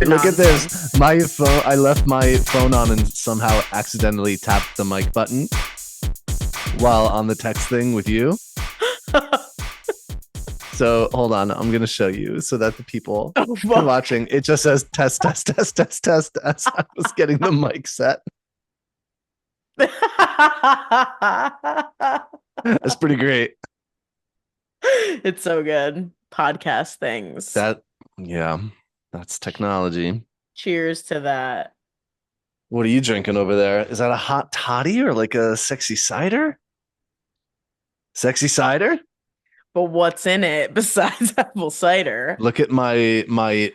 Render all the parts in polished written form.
Look at nonsense. this. My phone. I left my phone on and somehow accidentally tapped the mic button while on the text thing with you. So hold on, I'm gonna show you so that the people who are watching, it just says test, test, test, test, test as I was getting the mic set. That's pretty great. It's so good. Podcast things. That's technology. Cheers to that. What are you drinking over there? Is that a hot toddy or like a sexy cider? Sexy cider? But what's in it besides apple cider? Look at my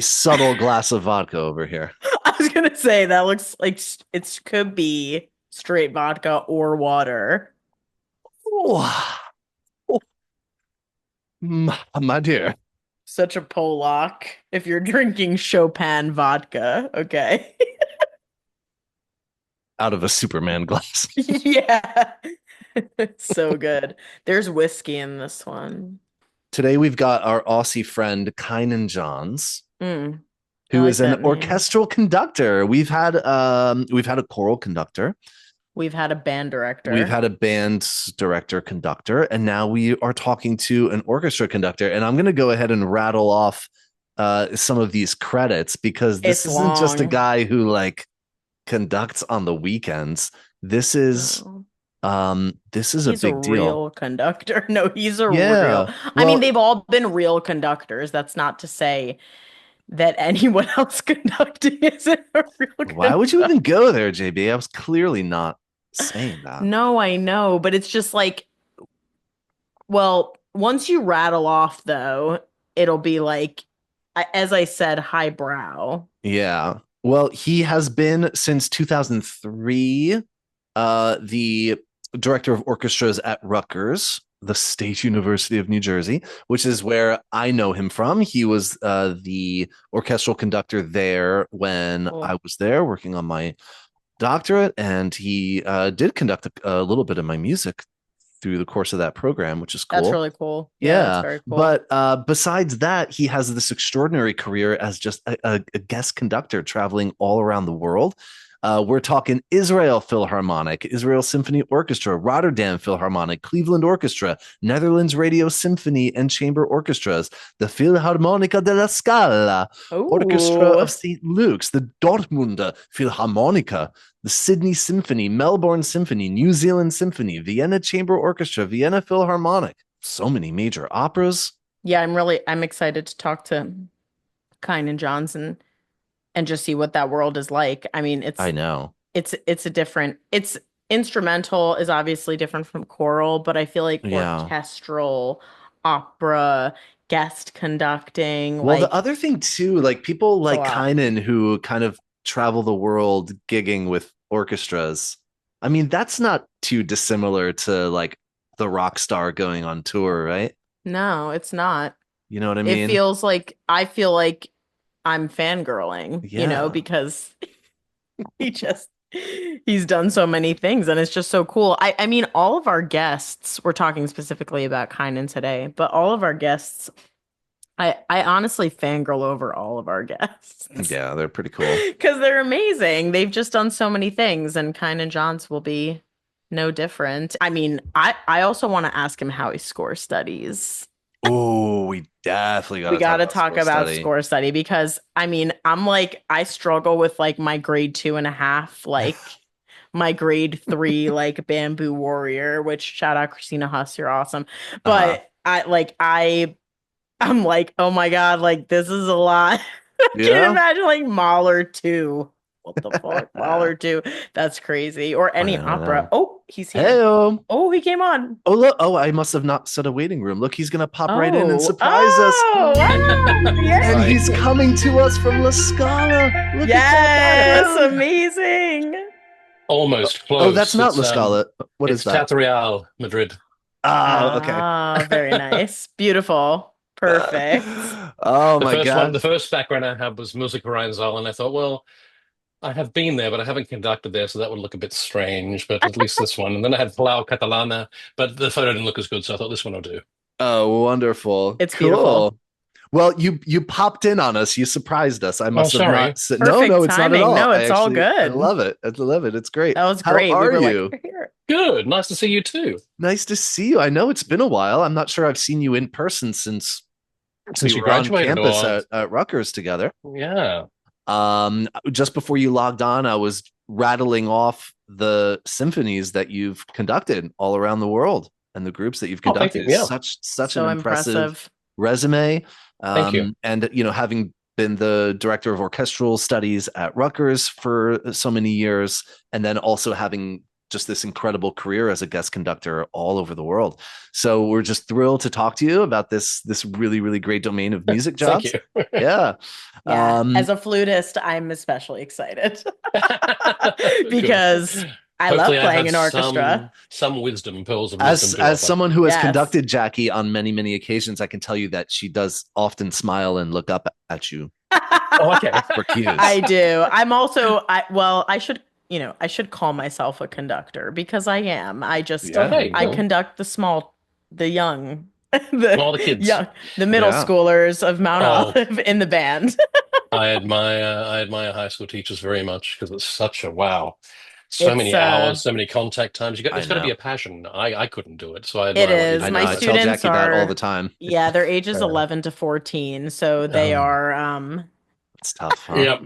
subtle glass of vodka over here. I was gonna say that looks like it could be straight vodka or water. Oh, my dear. Such a Polak if you're drinking Chopin vodka, okay? Out of a Superman glass. Yeah. It's so good. There's whiskey in this one. Today we've got our Aussie friend Kynan Johns, who is an orchestral conductor. We've had a choral conductor. We've had a band director. We've had a band director conductor, and now we are talking to an orchestra conductor. And I'm going to go ahead and rattle off some of these credits because this isn't just a guy who like conducts on the weekends. This is a big deal. Real conductor. No, he's a real. I mean, they've all been real conductors. That's not to say that anyone else conducting isn't a real conductor. Why would you even go there, JB? I was clearly not saying that. No, I know, but it's just like, well, once you rattle off though, it'll be like, as I said, highbrow. Yeah. Well, he has been since 2003 the director of orchestras at Rutgers, the State University of New Jersey, which is where I know him from. He was the orchestral conductor there when I was there working on my doctorate, and he did conduct a little bit of my music through the course of that program, which is cool. That's really cool. Yeah, that's very cool. But besides that, he has this extraordinary career as just a guest conductor traveling all around the world. We're talking Israel Philharmonic, Israel Symphony Orchestra, Rotterdam Philharmonic, Cleveland Orchestra, Netherlands Radio Symphony and Chamber Orchestras, the Philharmonica della Scala, Orchestra of St. Luke's, the Dortmunder Philharmoniker, the Sydney Symphony, Melbourne Symphony, New Zealand Symphony, Vienna Chamber Orchestra, Vienna Philharmonic. So many major operas. Yeah, I'm excited to talk to Kynan Johns and just see what that world is like. I mean, it's a different, it's instrumental is obviously different from choral, but I feel like orchestral, opera, guest conducting. Well, the other thing too, like people like Kynan who kind of travel the world gigging with orchestras. I mean, that's not too dissimilar to like the rock star going on tour, right? No, it's not. You know what I mean? It feels like, I feel like I'm fangirling, you know, because he's done so many things and it's just so cool. I mean, all of our guests, we're talking specifically about Kynan today, but all of our guests, I honestly fangirl over all of our guests. Yeah, they're pretty cool. Because they're amazing. They've just done so many things, and Kynan Johns will be no different. I mean, I also want to ask him how he score studies. Oh, we definitely got to talk about score study because I mean, I'm like, I struggle with like my grade 2.5, like my grade 3, like Bamboo Warrior, which shout out Christina Huss, you're awesome. But I'm like, oh my God, like this is a lot. I can't imagine like Mahler 2. What the fuck? Mahler 2. That's crazy. Or any opera. Oh, he's here. Hey-o. Oh, he came on. Oh, look. Oh, I must have not set a waiting room. Look, he's going to pop right in and surprise us. Wow. And he's coming to us from La Scala. Look at that. Amazing. Almost close. Oh, that's not La Scala. What is that? Teatro Real, Madrid. Ah, okay. Ah, very nice. Beautiful. Perfect. Oh, my God. The first background I had was Musikvereinssaal, and I thought, well, I have been there, but I haven't conducted there, so that would look a bit strange, but at least this one. And then I had Palau Catalana, but the photo didn't look as good, so I thought this one will do. Oh, wonderful. It's beautiful. Well, you popped in on us. You surprised us. I Oh, must have sorry. not said Perfect no, it's not at timing. all. No, it's all I good. love it. I love it. It's great. That was How great. We are were like, you? "You're here." Good. Nice to see you too. Nice to see you. I know it's been a while. I'm not sure I've seen you in person since we Since you were on graduated, campus or at Rutgers together. yeah. Just before you logged on, I was rattling off the symphonies that you've conducted all around the world and the groups that you've Oh, thank you. conducted. Yeah. Such an So impressive impressive. resume. Thank you. And having been the director of orchestral studies at Rutgers for so many years, and then also having just this incredible career as a guest conductor all over the world. So we're just thrilled to talk to you about this really, really great domain of music Thank jobs. you. Yeah. Yeah. As a flutist, I'm especially excited Good. because I love Hopefully, I playing have an orchestra. some wisdom, pearls of wisdom to As offer. someone who has Yes. conducted Jackie on many, many occasions, I can tell you that she does often smile and look up at you Oh, okay. for cues. I do. I'm also, I should call myself a conductor because I am. I just, Yeah, Okay. I Cool. conduct the young, All the kids. the middle Yeah. schoolers of Mount Oh. Olive in the band. I admire high school teachers very much because it's such a wow. So It's, many hours, so many contact times. I There's got to be know. a passion. I couldn't do it, so I It admire what you is. do. I know. My I tell students Jackie that all are, the time. yeah, their ages Yeah. 11 to 14, so they are, It's tough, huh? Yep.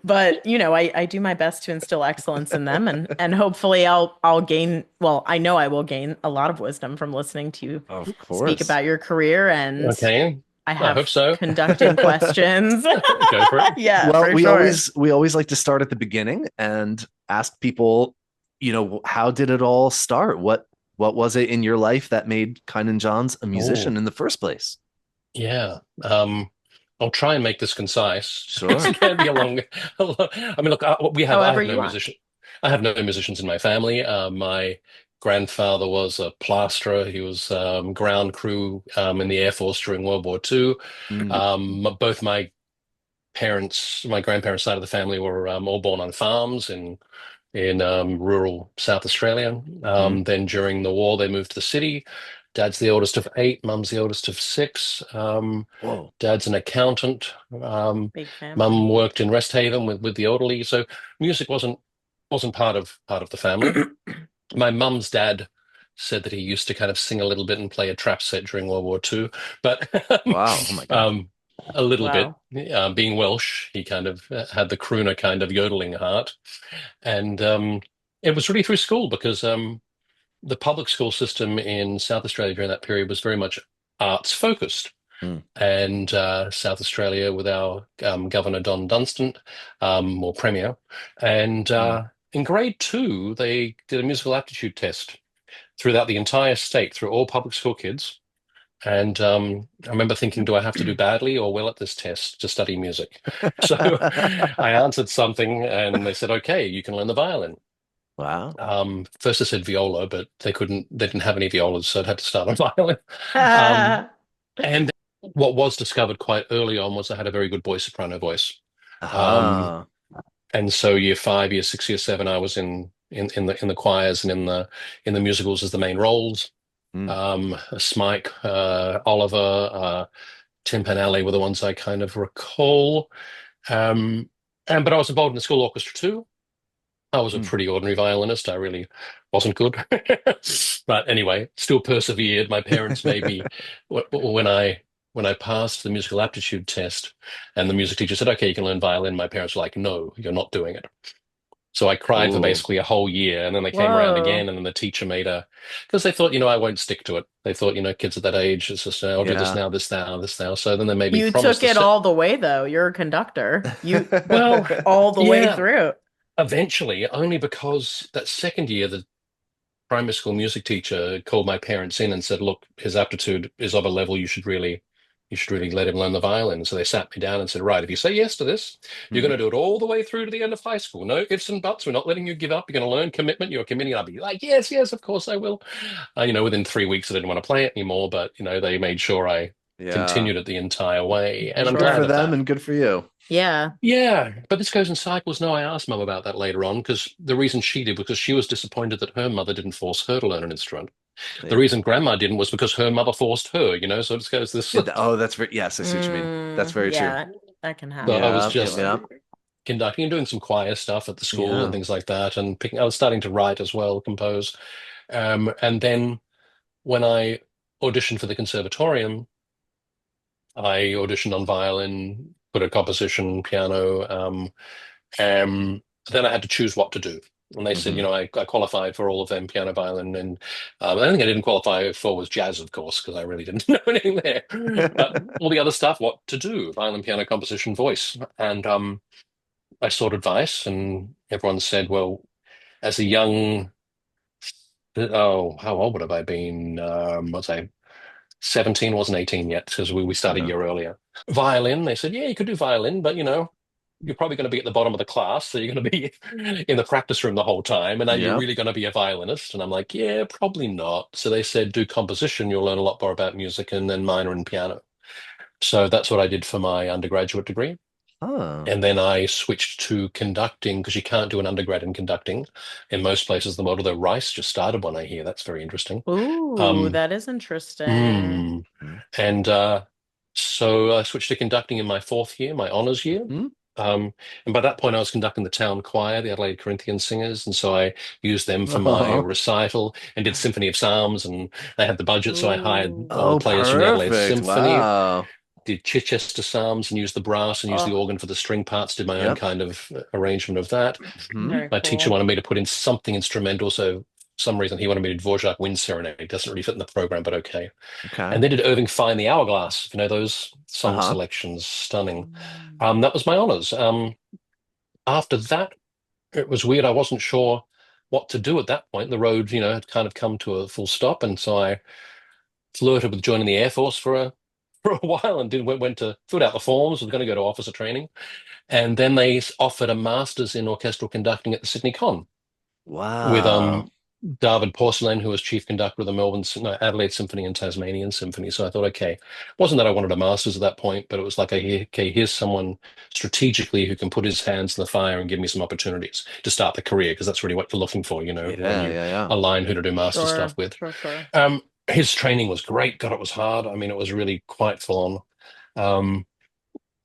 but I do my best to instill excellence in them, and hopefully I'll gain, well, I know I will gain a lot of wisdom from listening to you Of speak course. about your career, and Okay. I I have hope so. conducting questions. Go for it. Yeah, Well, for we sure. always like to start at the beginning and ask people, how did it all start? What was it in your life that made Kynan Johns a musician Oh, in the first place? yeah. I'll try and make this concise. Sure. It can't be a long. I mean, look, I However have you no want. musician. I have no musicians in my family. My grandfather was a plasterer. He was ground crew in the Air Force during World War II. Mm. Both my grandparents' side of the family were all born on farms in rural South Australia. Mm. Then during the war, they moved to the city. Dad's the oldest of eight. Mum's the oldest of six. Whoa. Dad's an accountant. Big family. Mum worked in Rest Haven with the elderly. So music wasn't part of the family. My mum's dad said that he used to kind of sing a little bit and play a trap set during World War II, but Wow. Oh my God. a little Wow. bit. Being Welsh, he kind of had the crooner kind of yodeling heart, and it was really through school because the public school system in South Australia during that period was very much arts focused. Mm. And South Australia with our Governor Don Dunstan, or Premier, and in grade two they did a musical aptitude test throughout the entire state, through all public school kids. And I remember thinking, do I have to do badly or well at this test to study music? So I answered something, and they said, "Okay, you can learn the violin." First I said viola, but they didn't have any violas, so I'd had to start on violin. And what was discovered quite early on was I had a very good boy soprano voice. Ah. And so year five, year six, year seven, I was in the choirs and in the musicals as the main roles. Smike, Oliver, Tim Panelli were the ones I kind of recall. But I was involved in the school orchestra too. I was a pretty ordinary violinist. I really wasn't good. But anyway, still persevered. My parents made me, when I passed the musical aptitude test and the music teacher said, "Okay, you can learn violin," my parents were like, "No, you're not doing it." So I cried for Ooh. basically a whole year, and then they came around again, and then the teacher because they thought, I won't stick to it. They thought, kids at that age, it's just, I'll do this Yeah. now, this now, this now. So then they made me You promise took it all the way, though. You're a conductor. You Well, all the way yeah, through. eventually, only because that second year, the primary school music teacher called my parents in and said, "Look, his aptitude is of a level you should really let him learn the violin." So they sat me down and said, "Right, if you say yes to this, you're going to do it all the way through to the end of high school. No ifs and buts. We're not letting you give up. You're going to learn commitment. You're committing." I'll be like, "Yes, yes, of course I will." Within 3 weeks, I didn't want to play it anymore, but they made sure I Yeah. continued it the entire way, and I'm Good glad for of them that. and good for you. Yeah. Yeah, but this goes in cycles. No, I asked Mum about that later on because the reason she did was because she was disappointed that her mother didn't force her to learn an instrument. The reason grandma didn't was because her mother forced her, so it just goes this. Oh, that's very, yes, I see what you mean. That's very true. Yeah, that can So I happen was Yeah, for yep, just yep. sure. conducting and doing some choir stuff at the school and Yeah. things like that, and I was starting to write as well, compose. And then when I auditioned for the conservatorium, I auditioned on violin, put a composition, piano, then I had to choose what to do. And they said, Hmm. I qualified for all of them, piano, violin, and the only thing I didn't qualify for was jazz, of course, because I really didn't know anything there. But all the other stuff, what to do, violin, piano, composition, voice. And I sought advice, and everyone said, well, as a young, oh, how old would have I been? Was I 17, wasn't 18 yet, because we started a Uh-huh. year earlier. Violin, they said, yeah, you could do violin, but you're probably going to be at the bottom of the class, so you're going to be in the practice room the whole time. And are you Yep. really going to be a violinist? And I'm like, yeah, probably not. So they said, do composition, you'll learn a lot more about music, and then minor in piano. So that's what I did for my undergraduate degree. Oh, And then I switched to conducting because you can't do an undergrad in conducting in most places in the world, although Rice just started one, I hear. That's very interesting. Ooh, Um, that is interesting. mm, mm, and so I switched to conducting in my fourth year, my honors year. mm. And by that point, I was conducting the town choir, the Adelaide Corinthian Singers, and so I used them for my Oh, recital and did Symphony of Psalms, and they had the budget, so I hired all the oh, players from the Adelaide perfect. Symphony, Wow. did Chichester Psalms, and used the brass and used the Oh, organ for the string parts, did my own Yep. kind of arrangement of that. Hmm. very My teacher cool. wanted me to put in something instrumental, so for some reason he wanted me to do Dvorak Wind Serenade. It doesn't really fit in the program, but okay. Okay. And then did Irving Fine the Hourglass, those song Uh-huh. selections, stunning. Mm. That was my honors. After that, it was weird. I wasn't sure what to do at that point. The road, had kind of come to a full stop, and so I flirted with joining the Air Force for a for a while, and went to filled out the forms. Was going to go to officer training, and then they offered a master's in orchestral conducting at the Sydney Con with Wow. David Porcelain, who was chief conductor of the Adelaide Symphony and Tasmanian Symphony. So I thought, okay, wasn't that I wanted a master's at that point, but it was like, okay, here's someone strategically who can put his hands in the fire and give me some opportunities to start the career, because that's really what you're looking for, when Yeah, you yeah, yeah. align who to do master stuff Sure, with. sure, sure. His training was great. God, it was hard. I mean, it was really quite full on.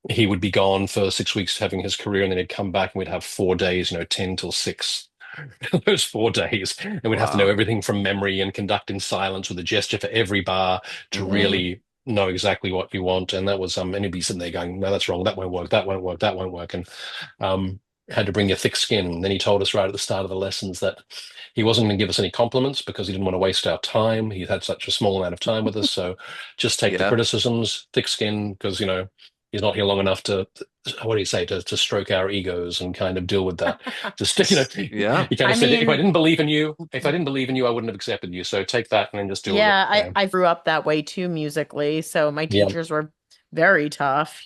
He would be gone for 6 weeks having his career, and then he'd come back and we'd have 4 days, 10 till 6. Those 4 days, and we'd have to know Wow. everything from memory and conduct in silence with a gesture for every bar to Hmm. really know exactly what you want. And that was and he'd be sitting there going, no, that's wrong, that won't work, that won't work, that won't work. And had to bring your thick skin. And then he told us right at the start of the lessons that he wasn't going to give us any compliments because he didn't want to waste our time. He had such a small amount of time with us, so just take the Yep. criticisms, thick skin, because he's not here long enough to, what do you say, to stroke our egos and kind of deal with that. Just Yeah. he kind I of said, mean, if I didn't believe in you, I wouldn't have accepted you. So take that and then just deal with it. yeah, Yeah. I grew up that way too musically, so my Yeah. teachers were very tough.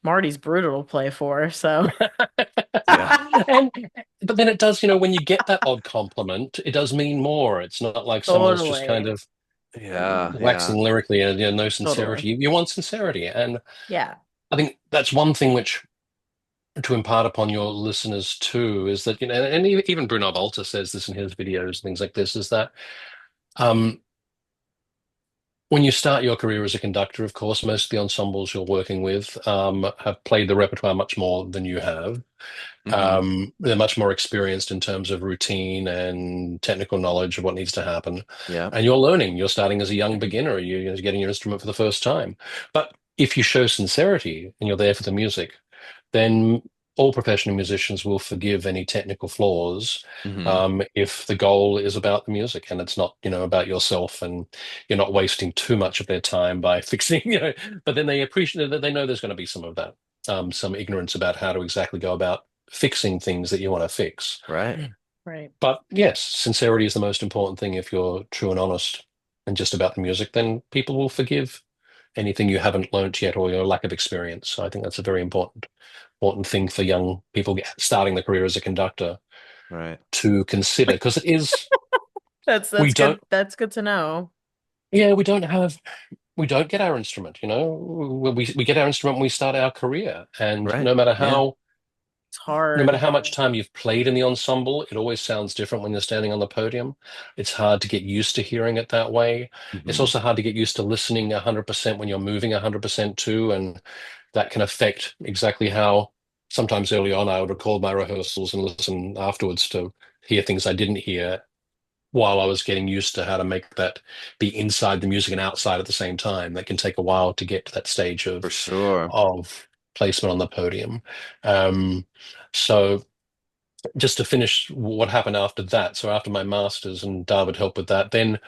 Marty's brutal to play for, so Yeah. And but then it does, when you get that odd compliment, it does mean more. It's not like someone's just kind totally, of Yeah. Yeah. waxing lyrically and no totally. sincerity. You want sincerity. And Yeah. I think that's one thing which to impart upon your listeners too is that, and even Bruno Volta says this in his videos, things like this, is that um when you start your career as a conductor, of course, most of the ensembles you're working with have played the repertoire much more than you have. Hmm. They're much more experienced in terms of routine and technical knowledge of what needs to happen. Yeah. And you're learning. You're starting as a young beginner. You're getting your instrument for the first time. But if you show sincerity and you're there for the music, then all professional musicians will forgive any technical flaws Hmm. if the goal is about the music and it's not, about yourself, and you're not wasting too much of their time by fixing, But then they appreciate that they know there's going to be some of that, some ignorance about how to exactly go about fixing things that you want to fix. Right. Right. But yes, sincerity is the most important thing. If you're true and honest and just about the music, then people will forgive anything you haven't learnt yet or your lack of experience. So I think that's a very important thing for young people starting the career as a conductor Right. to consider, because it is That's we that's good. don't That's good to know. yeah we don't get our instrument, we get our instrument when we start our career, and Right. no matter Yeah. how It's no matter hard. how much time you've played in the ensemble, it always sounds different when you're standing on the podium. It's hard to get used to hearing it that way. It's Mhm. also hard to get used to listening 100% when you're moving 100% too, and that can affect exactly how sometimes early on I would record my rehearsals and listen afterwards to hear things I didn't hear while I was getting used to how to make that be inside the music and outside at the same time. That can take a while to get to that stage For sure. of placement on the podium. Um, so just to finish what happened after that. So after my masters and David helped with that, then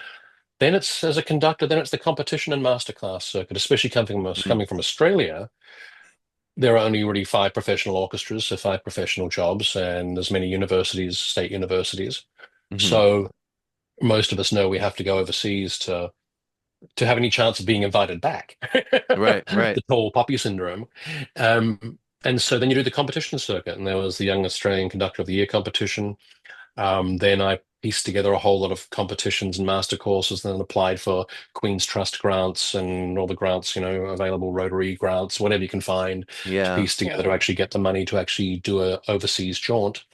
it's as a conductor, then it's the competition and masterclass circuit, especially Mhm. coming from Australia. There are only really five professional orchestras, so five professional jobs, and as many universities, state universities. Mhm. So most of us know we have to go overseas to have any chance of being invited back. Right, right. The tall poppy syndrome. And so then you do the competition circuit, and there was the Young Australian Conductor of the Year competition. Then I pieced together a whole lot of competitions and master courses, and then applied for Queen's Trust grants and all the grants, available Rotary grants, whatever you can find to Yeah. piece together to actually get the money to actually do a overseas jaunt.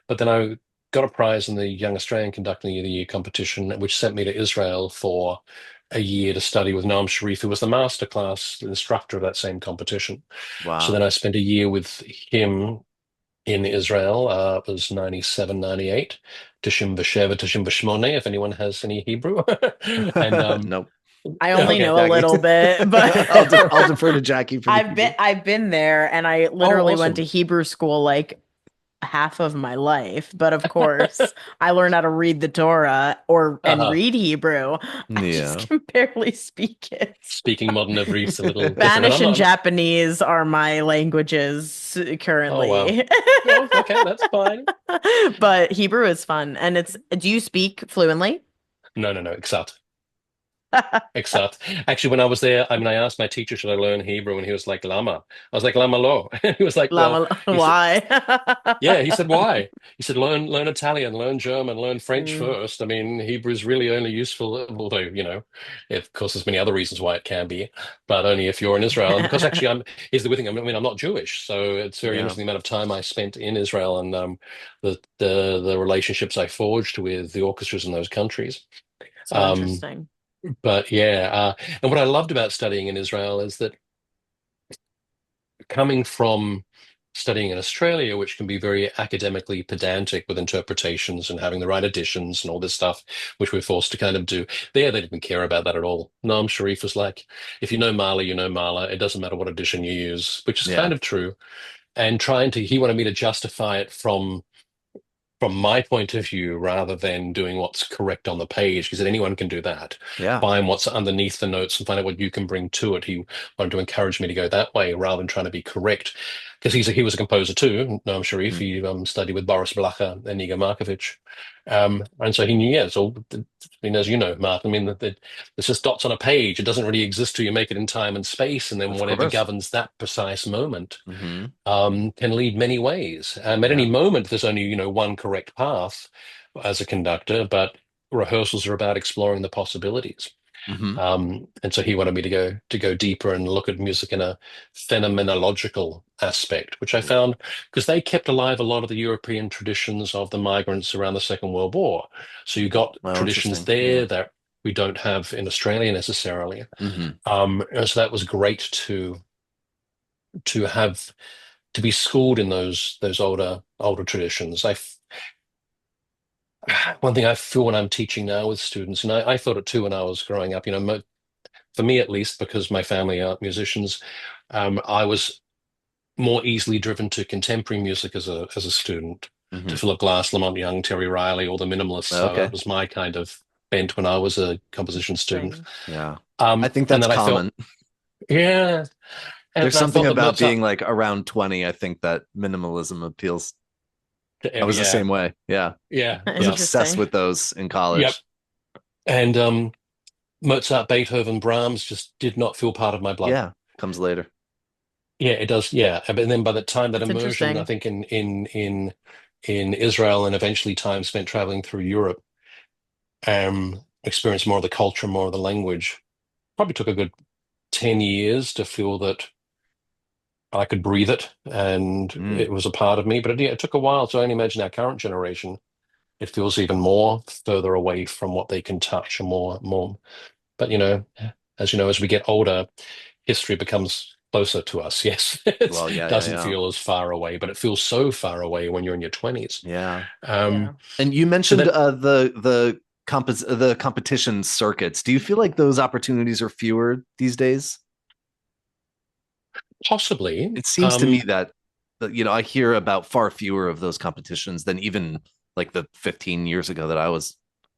But then I got a prize in the Young Australian Conductor of the Year competition, which sent me to Israel for a year to study with Noam Sharif, who was the masterclass instructor of that same competition. So Wow. then I spent a year with him in Israel. It was 97, 98. Tishim V'Sheva, Tishim V'Shmoneh, if anyone has any Hebrew. And Nope. I only okay. know a Jackie. little bit, but I'll defer to Jackie for the Hebrew. I've been there, and I Oh, literally went to awesome. Hebrew school like half of my life. But of course, I learned how to read the Torah or and Uh-huh. read Hebrew. I Yeah. just can barely speak it. Speaking modern Ivri is a little different. And Spanish and Japanese are my languages oh, wow. currently. Well, okay, that's fine. But Hebrew is fun. And do you speak fluently? No, no, no, exact. Exact. Actually, when I was there, I mean, I asked my teacher, should I learn Hebrew? And he was like, Lama. I was like, Lama lo. And he was like, well, Lama, he said, why? yeah, he said, why? He said, learn Italian, learn German, learn French Mm, first. I mean, Hebrew is really only useful, although, of course, there's many other reasons why it can be, but only if you're in Israel. And because actually, here's the good thing, I mean, I'm not Jewish, so it's very Yeah. interesting the amount of time I spent in Israel and the relationships I forged with the orchestras in those countries. so Um, interesting. but yeah, and what I loved about studying in Israel is that coming from studying in Australia, which can be very academically pedantic with interpretations and having the right additions and all this stuff, which we're forced to kind of do. There, they didn't care about that at all. Noam Sharif was like, if you know Mahler, you know Mahler. It doesn't matter what addition you use, which is kind Yeah. of true. And he wanted me to justify it from my point of view rather than doing what's correct on the page, because anyone can do that. Yeah. Find what's underneath the notes and find out what you can bring to it. He wanted to encourage me to go that way rather than trying to be correct, because he was a composer too. Noam Sharif. Mhm. He studied with Boris Blacher and Igor Markovich, and so he knew. Yeah, so I mean, as you know, Mark, I mean, that it's just dots on a page. It doesn't really exist till you make it in time and space, and then Of whatever course. governs that precise moment Hmm. can lead many ways. At any Yeah. moment, there's only, one correct path as a conductor, but rehearsals are about exploring the possibilities. Hmm. And so he wanted me to go deeper and look at music in a phenomenological aspect, which I found because they kept alive a lot of the European traditions of the migrants around the Second World War. So you got Well, traditions interesting. Yeah. there that we don't have in Australia necessarily. Hmm. And so that was great to have to be schooled in those older traditions. One thing I feel when I'm teaching now with students, and I thought it too when I was growing up. For me at least, because my family aren't musicians, I was more easily driven to contemporary music as a student, to Hmm. Philip Glass, Lamont Young, Terry Riley, all the minimalists. So that Okay. was my kind of bent when I was a composition student. Interesting. Yeah. I think And that's then I felt, common. yeah, and There's I something felt that about Mozart, being like around 20. I think that minimalism appeals. I was the yeah, same way. Yeah. yeah, I was yeah, obsessed Interesting. with those in yep. college. And Mozart, Beethoven, Brahms just did not feel part of my blood. Yeah. Comes later. Yeah, it does. Yeah, but then by the time that That's immersion, I interesting. think in Israel and eventually time spent traveling through Europe, experienced more of the culture, more of the language. Probably took a good 10 years to feel that I could breathe it, and Mm. it was a part of me. But it took a while. So I only imagine our current generation, it feels even more further away from what they can touch and more. But as you know, as we get older, history becomes closer to us. Yes, it Well, yeah, yeah, doesn't yeah. feel as far away, but it feels so far away when you're in your 20s. Yeah. Um, Yeah. And you so mentioned that the competition circuits. Do you feel like those opportunities are fewer these days? possibly, It seems to me that I hear about far fewer of those competitions than even like the 15 years ago that I was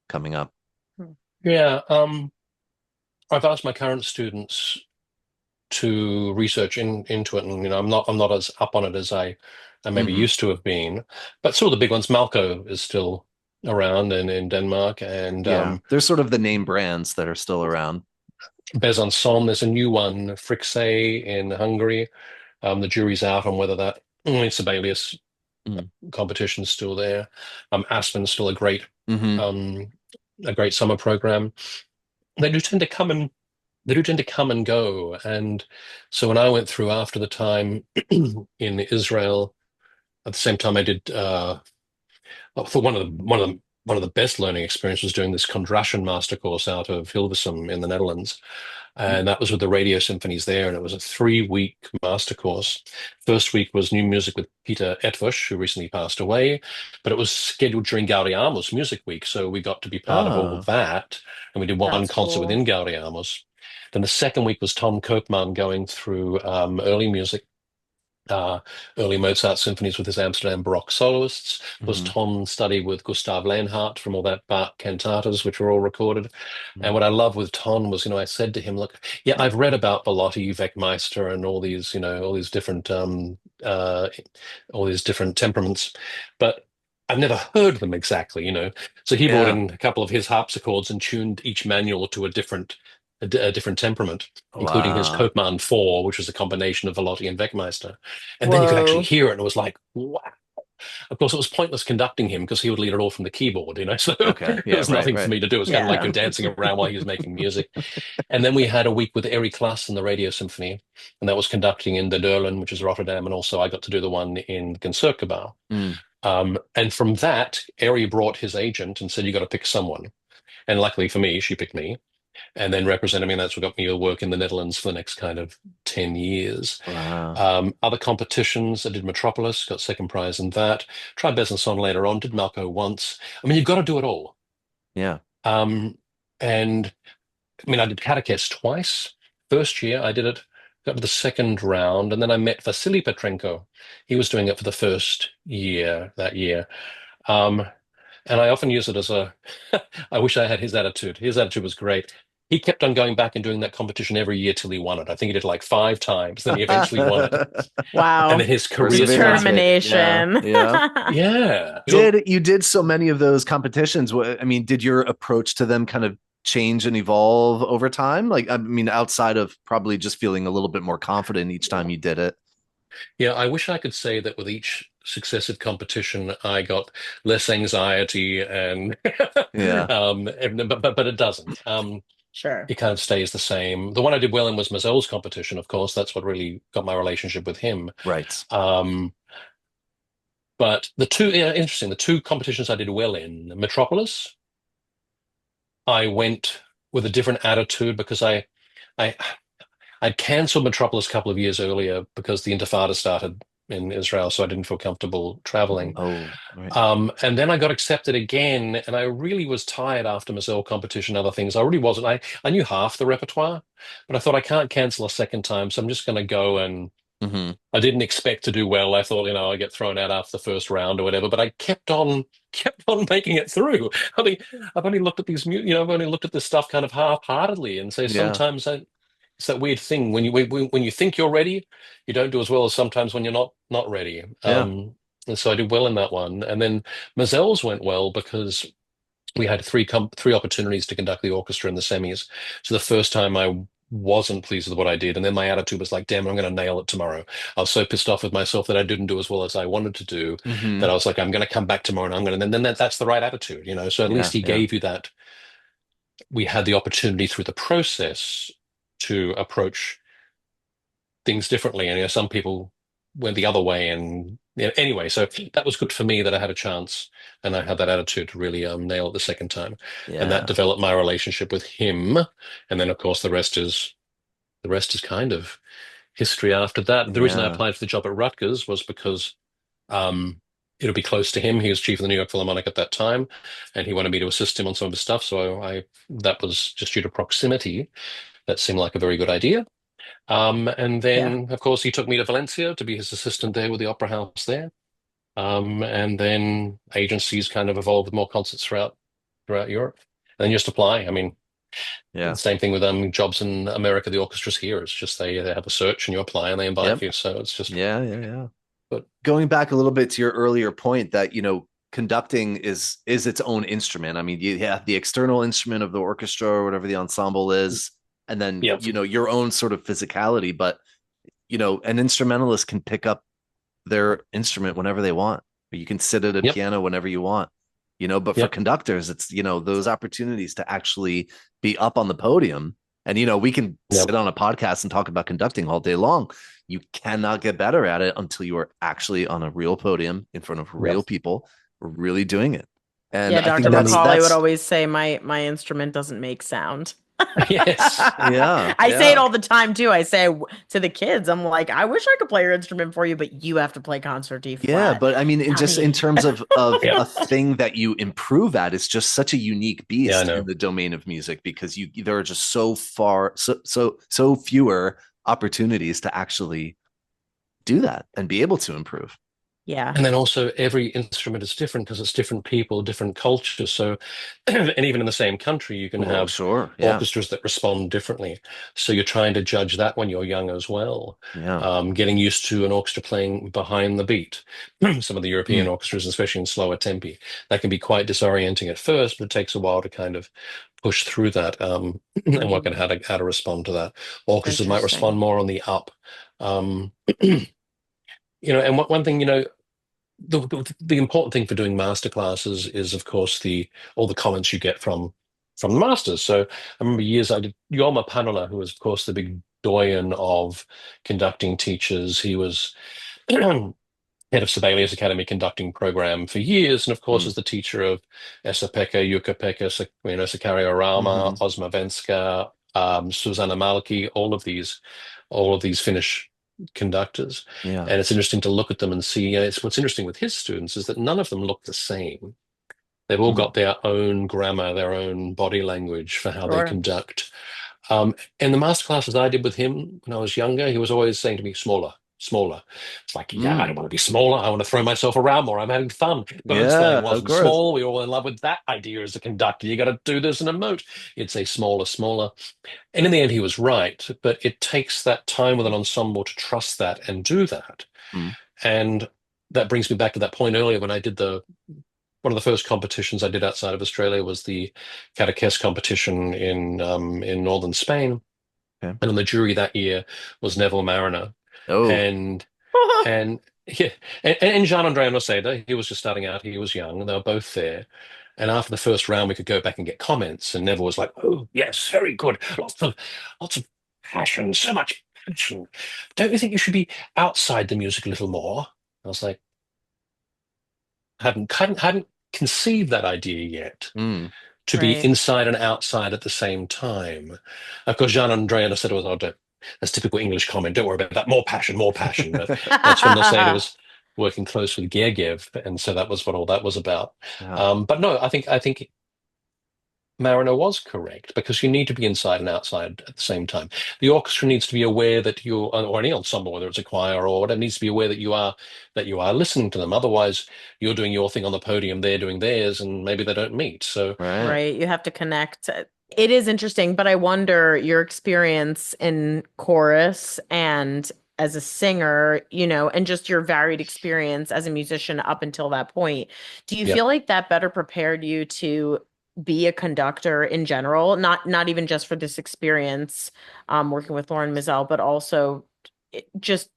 coming up. Hmm. yeah. I've asked my current students to research into it, and I'm not as up on it as I maybe Hmm. used to have been. But still, the big ones, Malco is still around and in Denmark, and Yeah, there's sort of the name brands that are still around. Besançon. There's a new one, Frixe in Hungary. The jury's out on whether that Sibelius Mm. competition's still there. Aspen's still Hmm. um, a great summer program. They do tend to come and they do tend to come and go. And so when I went through after the time in Israel, at the same time I did for one of the best learning experiences was doing this Kondrashen master course out of Hilversum in the Netherlands. And that was with the radio symphonies there. And it was a 3-week master course. First week was new music with Peter Etvush, who recently passed away, but it was scheduled during Gaudiamus Music Week. So we got to be part of all of Oh, that. And we did one That's concert cool. within Gaudiamus. Then the second week was Tom Koopman going through early music, uh, early Mozart symphonies with his Amsterdam Baroque soloists. Was hmm. Tom's study with Gustav Lehnhardt from all that Bach cantatas, which were all recorded. And Hmm. what I love with Tom was, I said to him, look, yeah, I've read about Bellotti, Weckmeister, and all these, uh, all these different temperaments, but I've never heard them exactly. So he brought Yeah. in a couple of his harpsichords and tuned each manual to a different temperament, including his Wow. Koopman 4, which was a combination of Velotti and Weckmeister. And then you could actually Whoa. hear it, and it was like, wow. Of course, it was pointless conducting him because he would lead it all from the keyboard. So Okay. there Yeah. was Right. nothing for Right. me to do. It was kind of like Yeah. you're dancing around while he was making music. And then we had a week with Eric Klass and the Radio Symphony, and that was conducting in the Derlen, which is Rotterdam, and also I got to do the one in Concertgebouw. Mm. And from that, Eri brought his agent and said, you got to pick someone. And luckily for me, she picked me and then represented me. And that's what got me to work in the Netherlands for the next kind of 10 years. Wow. Other competitions, I did Metropolis, got second prize in that. Tried Besançon later on, did Malco once. I mean, you've got to do it all. Yeah. Um, and I mean, I did Catechist twice. First year, I did it, got to the second round, and then I met Vasily Petrenko. He was doing it for the first year that year. Um, and I often use it as I wish I had his attitude. His attitude was great. He kept on going back and doing that competition every year till he won it. I think he did like 5 times. Then he eventually won it. And then Wow. his career Perseverance, started. right? Yeah. Determination. Yeah. Yeah. You did so many of those competitions. I mean, did your approach to them kind of change and evolve over time? Like, I mean, outside of probably just feeling a little bit more confident each time you did it. Yeah, I wish I could say that with each successive competition, I got less anxiety and, Yeah. but it doesn't. Sure. It kind of stays the same. The one I did well in was Maazel's competition, of course. That's what really got my relationship with him. Right. Um, but interesting, the two competitions I did well in, Metropolis, I went with a different attitude because I, I'd cancelled Metropolis a couple of years earlier because the Intifada started in Israel, so I didn't feel comfortable traveling. Oh, right. And then I got accepted again, and I really was tired after Maazel competition and other things. I really wasn't. I knew half the repertoire, but I thought I can't cancel a second time, so I'm just going to go. And Hmm. I didn't expect to do well. I thought, I get thrown out after the first round or whatever, but I kept on making it through. I mean, I've only looked at I've only looked at this stuff kind of half-heartedly, and so Yeah. sometimes it's that weird thing when you think you're ready, you don't do as well as sometimes when you're not ready. Yeah. And so I did well in that one, and then Mazel's went well because we had three opportunities to conduct the orchestra in the semis. So the first time I wasn't pleased with what I did, and then my attitude was like, "Damn, I'm going to nail it tomorrow." I was so pissed off with myself that I didn't do as well as I wanted to do that Hmm. I was like, "I'm going to come back tomorrow, and I'm going to." And then that's the right attitude. So at least Yeah. he Yeah. gave you that. We had the opportunity through the process to approach things differently, and some people went the other way. And anyway, so that was good for me that I had a chance and I had that attitude to really nail it the second time, and that Yeah. developed my relationship with him. And then, of course, the rest is kind of history after that. The reason I Yeah. applied for the job at Rutgers was because um, it'll be close to him. He was chief of the New York Philharmonic at that time, and he wanted me to assist him on some of his stuff. So that was just due to proximity. That seemed like a very good idea. And Yeah. then, of course, he took me to Valencia to be his assistant there with the opera house there. And then agencies kind of evolved with more concerts throughout Europe. And then you just apply. I mean, the Yeah. same thing with jobs in America. The orchestras here, it's just they have a search and you apply and they invite Yep. you. So it's just, Yeah. Yeah. Yeah. but Going back a little bit to your earlier point that, conducting is its own instrument. I mean, you have the external instrument of the orchestra or whatever the ensemble is, and then, yeah, your own sort of physicality. But, an instrumentalist can pick up their instrument whenever they want. You can sit at a yep, piano whenever you want, but for yep, conductors, it's, those opportunities to actually be up on the podium. And, we can yep, sit on a podcast and talk about conducting all day long. You cannot get better at it until you are actually on a real podium in front of yep. real people, really doing it. And Yeah, I think Dr. And then McCauley would that's, always say my instrument doesn't make sound. yes, yeah, I say it yeah. all the time too. I say to the kids, I'm like, I wish I could play your instrument for you, but you have to play concert D Yeah, flat, but I mean, not in me. terms of yeah, a thing that you improve at, it's just such a unique yeah. I beast in know. the domain of music because there are just so fewer opportunities to actually do that and be able to improve. Yeah, And then also every instrument is different because it's different people, different cultures. So, and even in the same country, you can Oh, have sure. Yeah. orchestras that respond differently. So you're trying to judge that when you're young as well. Yeah. Getting used to an orchestra playing behind the beat. Some of the European Mm. orchestras, especially in slower tempi, that can be quite disorienting at first, but it takes a while to kind of push through that and work out Mhm. how to respond to that. Orchestras might respond Interesting. more on the up. Um, and one thing, the important thing for doing master classes is, of course, the all the comments you get from the masters. So I remember years I did Jorma Panula, who was, of course, the big doyen of conducting teachers. He was head of Sibelius Academy conducting program for years, and of course, Mm. is the teacher of Esa-Pekka, Jukka-Pekka, Sakario Rama, Hmm. Osma Venska, Susanna Malki, all of these Finnish conductors. Yeah. And it's interesting to look at them and see. It's what's interesting with his students is that none of them look the same. They've all Mm. got their own grammar, their own body language for how they Sure. conduct. And the master classes I did with him when I was younger, he was always saying to me, smaller, smaller. It's like, yeah, I don't Mm. want to be smaller. I want to throw myself around more. I'm having fun. Yeah, Bernstein of wasn't course. small. We were all in love with that idea as a conductor. You got to do this and emote. He'd say smaller, smaller. And in the end, he was right. But it takes that time with an ensemble to trust that and do that. Mm. And that brings me back to that point earlier when I did one of the first competitions I did outside of Australia was the Cadaqués competition in northern Spain. Okay. And on the jury that year was Neville Mariner. Oh. And and yeah, and Jean-André Noceda, he was just starting out, he was young, and they were both there. And after the first round, we could go back and get comments, and Neville was like, "Oh, yes, very good. Lots of passion, so much passion. Don't you think you should be outside the music a little more?" I was like, hadn't conceived that idea yet. Mm. To be Right. inside and outside at the same time. Of course, Jean Andrea said, "Oh, that's typical English comment. Don't worry about that. More passion, more passion." But that's when Noceda was working close with Gergiev, and so that was what all that was about. Yeah. But no, I think Mariner was correct because you need to be inside and outside at the same time. The orchestra needs to be aware that you, or any ensemble, whether it's a choir or whatever, needs to be aware that you are listening to them. Otherwise, you're doing your thing on the podium, they're doing theirs, and maybe they don't meet. So Right. Right. You have to connect. It is interesting, but I wonder your experience in chorus and as a singer, and just your varied experience as a musician up until that point. Do you yeah, feel like that better prepared you to be a conductor in general? Not even just for this experience, working with Lorin Maazel, but also just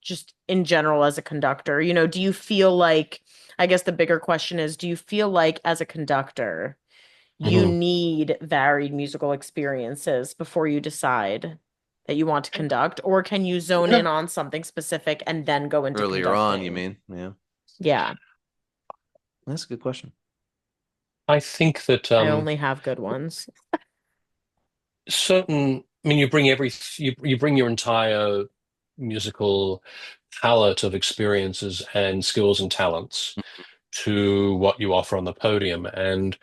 in general as a conductor. Do you feel like, I guess the bigger question is, do you feel like as a conductor, you Mhm. need varied musical experiences before you decide that you want to conduct, or can you zone in on something specific and then go into earlier on, you conducting? mean? Yeah, Yeah, that's a good question. I think that I only have good ones. certain, I mean, you bring your entire musical palette of experiences and skills and talents to what you offer on the podium, and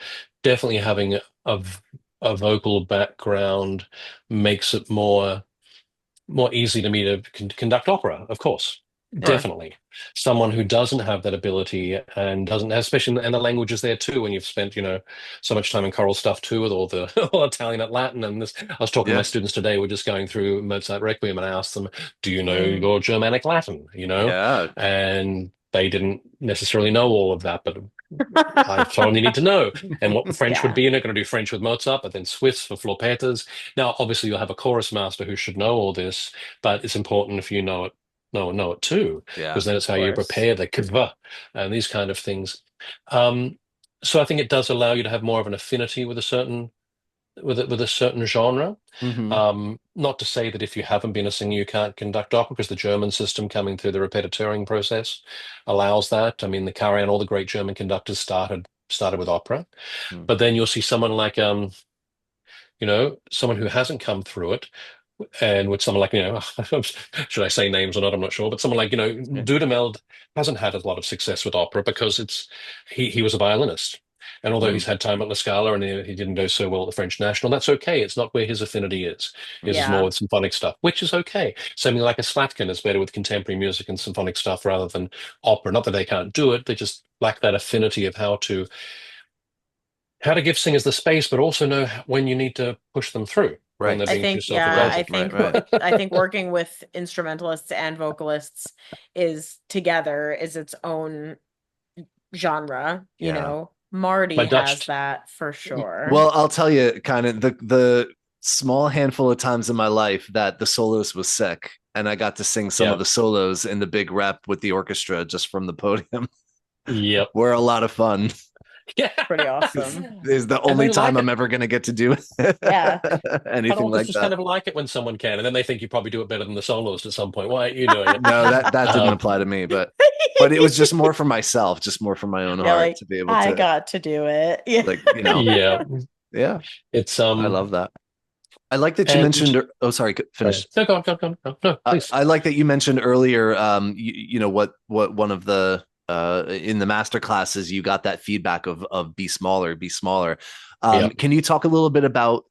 definitely having a vocal background makes it more easy to me to conduct opera, of course. Sure. Definitely. Someone who doesn't have that ability and doesn't, especially, and the language is there too, when you've spent, so much time in choral stuff too, with all the all Italian and Latin. And this, I was talking to my Yeah, students today, we're just going through Mozart Requiem, and I asked them, do you know Mm. your Germanic Latin? yeah, And they didn't necessarily know all of that, but I told them you need to know. And what French would Yeah. be, you're not going to do French with Mozart, but then Swiss for flaupetas. Now, obviously, you'll have a chorus master who should know all this, but it's important if you know it too, yeah. because then it's Of how you course. prepare the kva and these kind of things. Um, so I think it does allow you to have more of an affinity with a certain genre. Hmm. Not to say that if you haven't been a singer, you can't conduct opera, because the German system coming through the repetitoring process allows that. I mean, the Karajan, all the great German conductors started with opera, but then you'll see someone like someone who hasn't come through it, and with someone like, should I say names or not? I'm not sure, but someone like, Yeah. Dudamel hasn't had a lot of success with opera because he was a violinist. And although Mm. he's had time at La Scala and he didn't do so well at the French National, that's okay. It's not where his affinity is. His is more Yeah. with symphonic stuff, which is okay. Something like a Slatkin is better with contemporary music and symphonic stuff rather than opera. Not that they can't do it, they just lack that affinity of how to give singers the space, but also know when you need to push them through when they're Right. I being too think, yeah, I self-indulgent. Right. think Right. I think working with instrumentalists and vocalists is together is its own genre, Yeah. Marty My has Dutch, that for sure. Well, I'll tell you, kind of the small handful of times in my life that the soloist was sick, and I got to sing some of yeah, the solos in the big rep with the orchestra just from the podium, yep, were a lot of fun. yeah. Pretty awesome. Is the And only they time like I'm it. ever going to get to do Yeah. anything Adults like just kind that. of like it when someone can, and then they think you probably do it better than the soloist at some point. Why aren't you doing it? No, that didn't Um, apply to me, but it was just more for myself, just more for my own Yeah, heart like to be able I to, got to do it. Yeah. like, yeah, yeah, it's I love that. I like that you and mentioned. Oh, sorry, finish. no, go on, go on, go on. No, no, please. I like that you mentioned earlier. What one of the in the master classes you got that feedback of be smaller, be smaller. Yeah. Can you talk a little bit about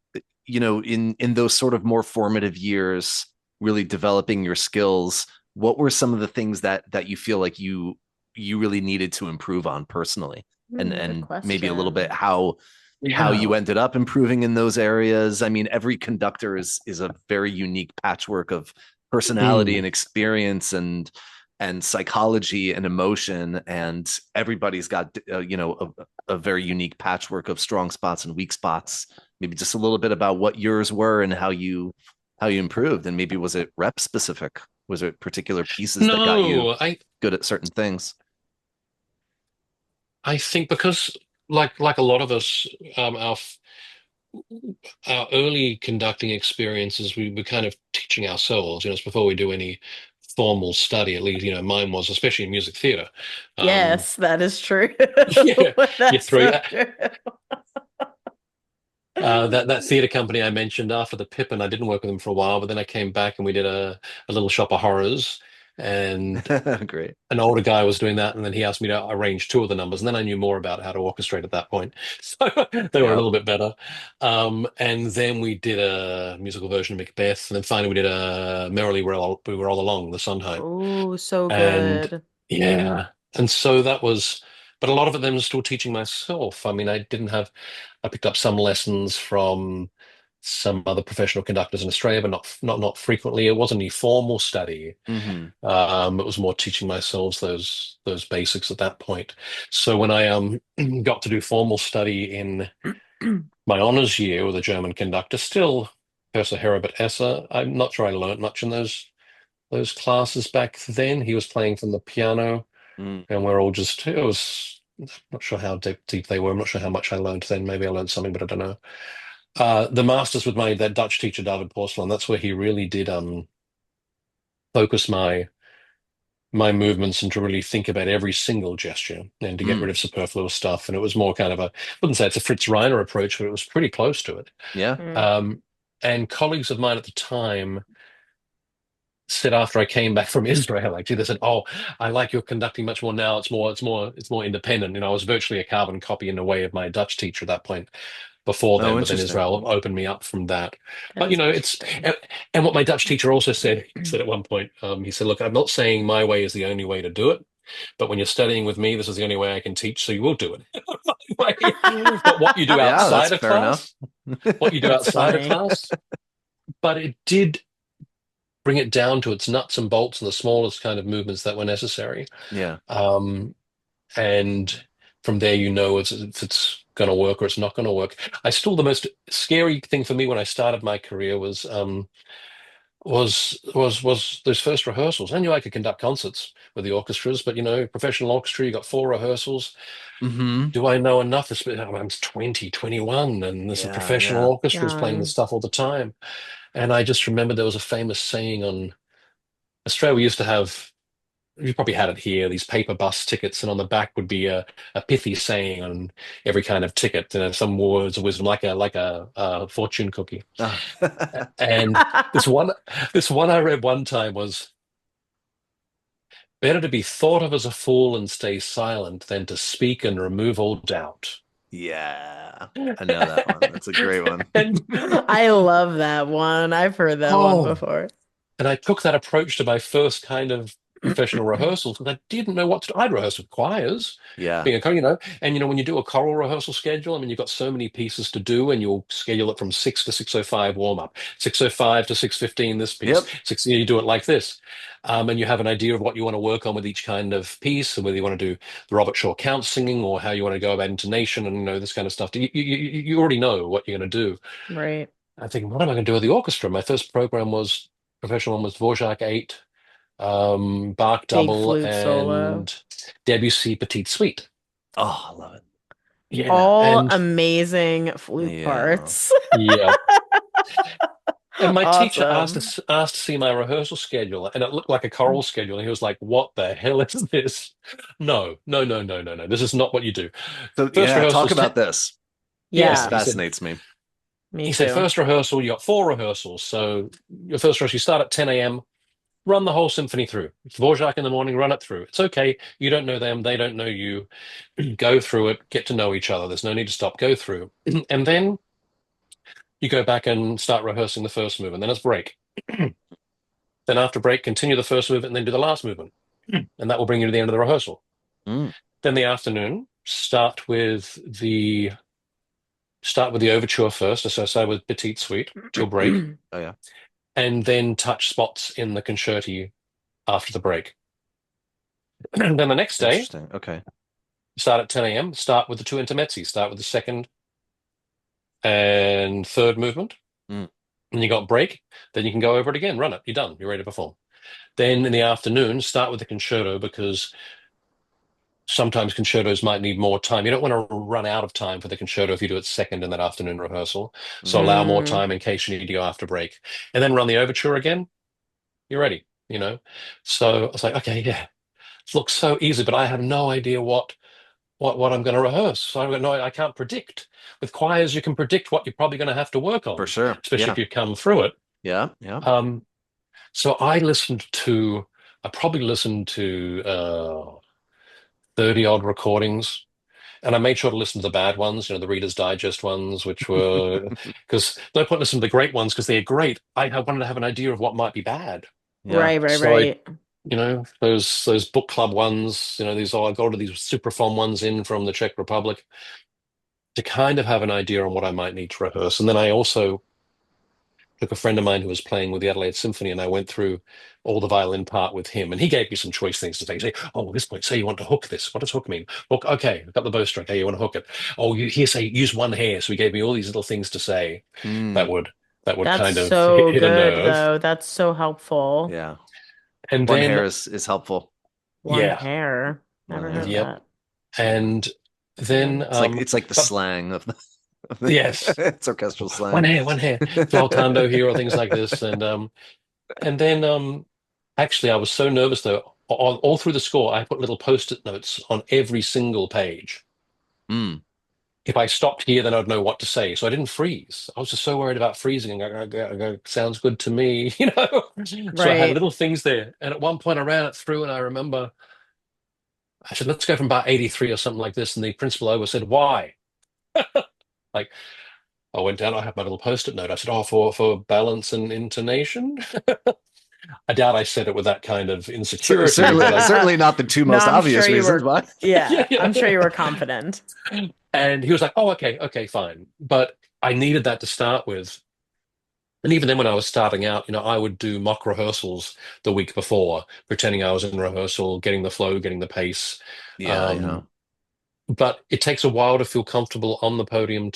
in those sort of more formative years, really developing your skills? What were some of the things that you feel like you really needed to improve on personally, and Good maybe a little bit question. how Yeah. you ended up improving in those areas. I mean, every conductor is a very unique patchwork of personality Mm. and experience and psychology and emotion, and everybody's got a very unique patchwork of strong spots and weak spots. Maybe just a little bit about what yours were and how you improved, and maybe was it rep specific? Was it particular pieces that got you No, good at certain things? I think because like a lot of us, our early conducting experiences, we were kind of teaching ourselves. It's before we do any formal study. At least, mine was, especially in music theatre. Um, Yes, that is true. yeah, you That's throw so true. that theatre company I mentioned after the Pippin. I didn't work with them for a while, but then I came back and we did a little shop of horrors, and Great. an older guy was doing that, and then he asked me to arrange two of the numbers, and then I knew more about how to orchestrate at that point. So they were a Yeah. little bit better. And then we did a musical version of Macbeth, and then finally we did a Merrily We Were All Along, the Sondheim. Oh, so And good. yeah, and so that was, but a lot of it then was still teaching myself. I mean, I picked up some lessons from some other professional conductors in Australia, but not frequently. It wasn't any formal study. Hmm. It was more teaching myself those basics at that point. So when I got to do formal study in my honors year with a German conductor, still Professor Herbert Esser, I'm not sure I learned much in those classes back then. He was playing from the piano, Mm. and we're all just it was I'm not sure how deep they were. I'm not sure how much I learned then. Maybe I learned something, but I don't know. The masters with that Dutch teacher, David Porcelain, that's where he really did focus my movements and to really think about every single gesture and to get rid Mm. of superfluous stuff. And it was more kind of I wouldn't say it's a Fritz Reiner approach, but it was pretty close to it. Yeah. Mm. And colleagues of mine at the time said after I came back from Israel, actually, they said, "Oh, I like your conducting much more now. It's more independent." I was virtually a carbon copy in a way of my Dutch teacher at that point before Oh, then, but then interesting. Israel opened me up from that. But That's it's and what my Dutch teacher also said at one point, he said, "Look, I'm not saying my way is the only way to do it, but when you're studying with me, this is the only way I can teach, so you will do it." But what you do Yeah, that's outside of fair enough. class, what you do That's outside of funny. class, but it did bring it down to its nuts and bolts and the smallest kind of movements that were necessary. Yeah. Um, and from there, if it's going to work or it's not going to work. The most scary thing for me when I started my career was those first rehearsals. I knew I could conduct concerts with the orchestras, but professional orchestra, you got 4 rehearsals. Hmm. Do I know enough? I'm 20, 21, and there's a Yeah, professional yeah. orchestras playing this Young. stuff all the time. And I just remember there was a famous saying on Australia. We used to have, you probably had it here, these paper bus tickets, and on the back would be a pithy saying on every kind of ticket, some words of wisdom, like a fortune cookie. Oh. And this one I read one time was, "Better to be thought of as a fool and stay silent than to speak and remove all doubt." Yeah, I know that one. That's a great one. And I love that one. I've heard that one oh, before. and I took that approach to my first kind of professional rehearsals because I didn't know what to do. I'd rehearse with choirs, Yeah. being a and when you do a choral rehearsal schedule, I mean, you've got so many pieces to do, and you'll schedule it from 6 to 6:05 warm up, 6:05 to 6:15 this piece, Yep. you do it like this, and you have an idea of what you want to work on with each kind of piece, and whether you want to do the Robert Shaw count singing or how you want to go about intonation and this kind of stuff. You already know what you're going to do. Right. I think, what am I going to do with the orchestra? My first program was professional one was Dvorak 8, Bach Big Double, flute solo. and Debussy Petite Suite. Oh, I love it. Yeah, All and amazing flute Yeah. parts. yeah, and my teacher asked Awesome. us asked to see my rehearsal schedule, and it looked like a choral schedule. And he was like, "What the hell is this? No, no, no, no, no, no. This is not what you do. So First yeah, talk rehearsals, about this. This yeah." Yeah, fascinates me. me He said, too. first rehearsal, you got 4 rehearsals. So your first rehearsal, you start at 10 a.m. Run the whole symphony through. Dvorak in the morning, run it through. It's okay. You don't know them, they don't know you. Go through it, get to know each other. There's no need to stop. Go through. And then you go back and start rehearsing the first movement. Then it's break. Then after break, continue the first movement and then do the last movement. And that will bring you to the end of the rehearsal. Mm. Then the afternoon, start with the overture first, associated with Petite Suite till break, Oh yeah. and then touch spots in the concerti after the break. And then the next day, Interesting. Okay. start at 10 a.m. Start with the 2 intermezzi. Start with the second and third movement. Mm. And you got break. Then you can go over it again. Run it. You're done. You're ready to perform. Then in the afternoon, start with the concerto because sometimes concertos might need more time. You don't want to run out of time for the concerto if you do it second in that afternoon rehearsal. So Mm. allow more Mm, time in case you need to go after break. And then run the overture again. You're ready. So I was like, okay, yeah, it looks so easy, but I have no idea what I'm going to rehearse. So I can't predict. With choirs, you can predict what you're probably going to have to work For on, sure. especially Yeah. if you come through it. Yeah. Yeah. So I probably listened to 30 odd recordings, and I made sure to listen to the bad ones, the Reader's Digest ones, which were, because no point listening to the great ones because they're great. I wanted to have an idea of what might be bad. Yeah. right, right, So right. those book club ones, I got all these Superfon ones in from the Czech Republic to kind of have an idea on what I might need to rehearse. And then I also took a friend of mine who was playing with the Adelaide Symphony, and I went through all the violin part with him, and he gave me some choice things to say. Say, oh, this point, say you want to hook this. What does hook mean? Hook, okay, I've got the bowstring. Hey, you want to hook it? Oh, say use one hair. So he gave me all these little things to say that Mm. would That's kind of so hit a good, nerve. though. That's so helpful. Yeah. And One hair then is helpful. One yeah, hair. One Never hair. heard yep. that. And then It's like the but slang of the Yes, It's orchestral slang. one hair, flautando here, or things like this, and then actually I was so nervous though. All through the score, I put little post-it notes on every single page. Mm, If I stopped here, then I'd know what to say. So I didn't freeze. I was just so worried about freezing. Sounds good to me, you know. So I had Right. little things there. And at one point, I ran it through, and I remember I said, "Let's go from bar 83 or something like this." And the principal over said, "Why?" Like I went down. I had my little post-it note. I said, "Oh, for balance and intonation." I doubt I said it with that kind of insecurity, but certainly, I, certainly not the two No, most I'm sure obvious you reasons were. why. yeah, Yeah, I'm sure yeah. you were confident. And he was like, "Oh, okay, okay, fine." But I needed that to start with. And even then, when I was starting out, I would do mock rehearsals the week before, pretending I was in rehearsal, getting the flow, getting the pace. Yeah, yeah. Um, but it takes a while to feel comfortable on the podium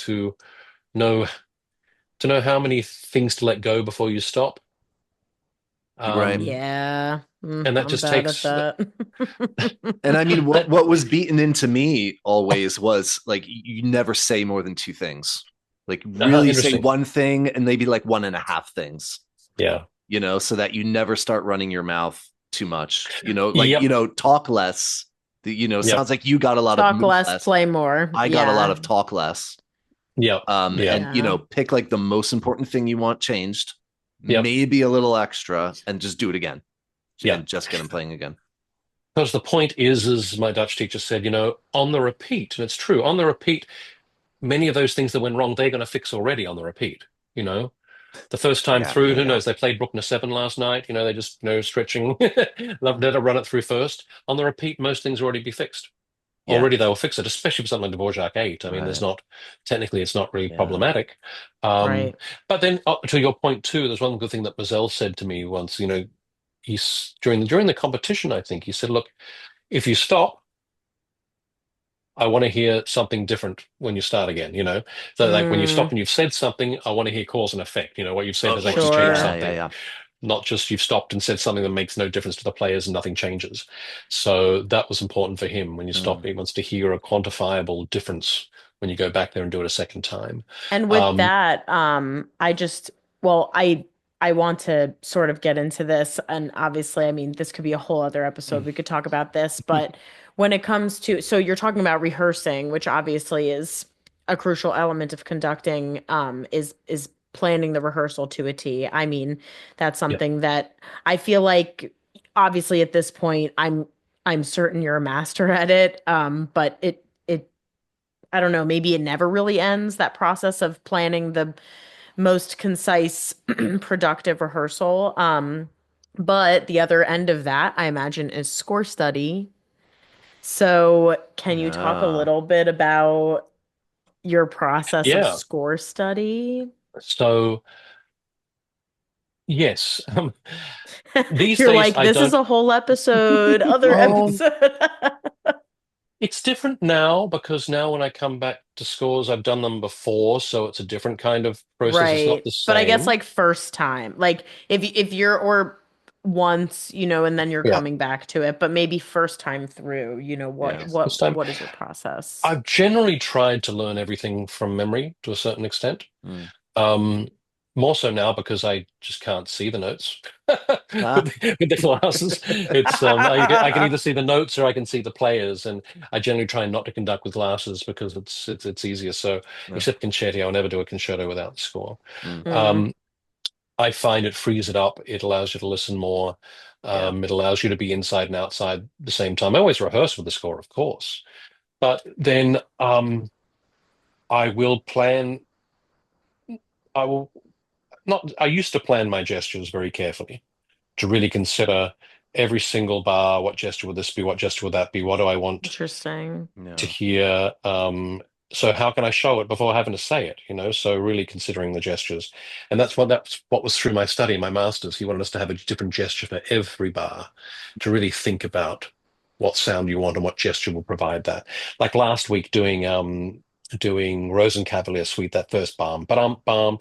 know to know how many things to let go before you stop. Right. Um, Yeah, and that I'm just bad at takes that. And I mean, what that. what was beaten into me always was like you never say more than two things. Like really say Interesting. one thing and maybe like one and a half things, Yeah. so that you never start running your mouth too much. Yep. Talk less. Yep. Sounds like you got a lot of Talk move less, less. play more. I got a lot Yeah, of talk less. Yep. Yep. And yeah. pick like the most important thing you want changed, Yep. maybe a little extra, and just do it again, and Yep. just get them playing again. Because the point is, as my Dutch teacher said, on the repeat, and it's true, on the repeat, many of those things that went wrong, they're going to fix already on the repeat. You know, the first time Yeah, through, yeah, who yeah. knows? They played Bruckner 7 last night. They just, stretching, let it run it through first. On the repeat, most things already be fixed. Yeah. Already they will fix it, especially for something like Dvorak 8. I mean, Right. technically, it's not really Yeah. problematic. Um, Right. but then, to your point too, there's one good thing that Maazel said to me once. He's during the competition, I think he said, "Look, if you stop, I want to hear something different when you start again, So like when you stop Mm, and you've said something, I want to hear cause and effect. What you've said Of has actually course. changed sure. Yeah, yeah, something, yeah. not just you've stopped and said something that makes no difference to the players and nothing changes. So that was important for him. When you stop, Mm. he wants to hear a quantifiable difference when you go back there and do it a second time. And with Um, that, well, I want to sort of get into this, and obviously, I mean, this could be a whole other episode. We could talk about this, but when it comes to, so you're talking about rehearsing, which obviously is a crucial element of conducting, is planning the rehearsal to a T. I mean, that's yeah, something that I feel like, obviously, at this point, I'm certain you're a master at it, but it I don't know, maybe it never really ends, that process of planning the most concise, productive rehearsal. But the other end of that, I imagine, is score study. So, can you talk a Yeah. little bit about your process of yeah. score study? So yes, these You're days like, I this is don't. a whole episode, other Oh, episode. it's different now because now when I come back to scores, I've done them before, so it's a different kind of process. It's not Right. the But I guess same. like first time. Like if you're or once, and then you're Yeah. coming back to it, but maybe first time through, Yeah. This time, what is your process? I've generally tried to learn everything from memory to a certain extent. Mm. Um, More so now because I just can't see the notes Ah, with the glasses. It's I can either see the notes or I can see the players, and I generally try not to conduct with glasses because it's easier. So yeah. except concerti, I'll never do a concerto without the score. Mm. Mm, Um, I find it frees it up. It allows you to listen more. Yeah. It allows you to be inside and outside at the same time. I always rehearse with the score, of course, but then I will plan. I will not. I used to plan my gestures very carefully to really consider every single bar. What gesture would this be? What gesture would that be? What do I want interesting. to Yeah. hear? So how can I show it before having to say it? So really considering the gestures, and that's what was through my study, my master's. He wanted us to have a different gesture for every bar, to really think about what sound you want and what gesture will provide that. Like last week, doing Rosenkavalier Suite, that first bam, bam.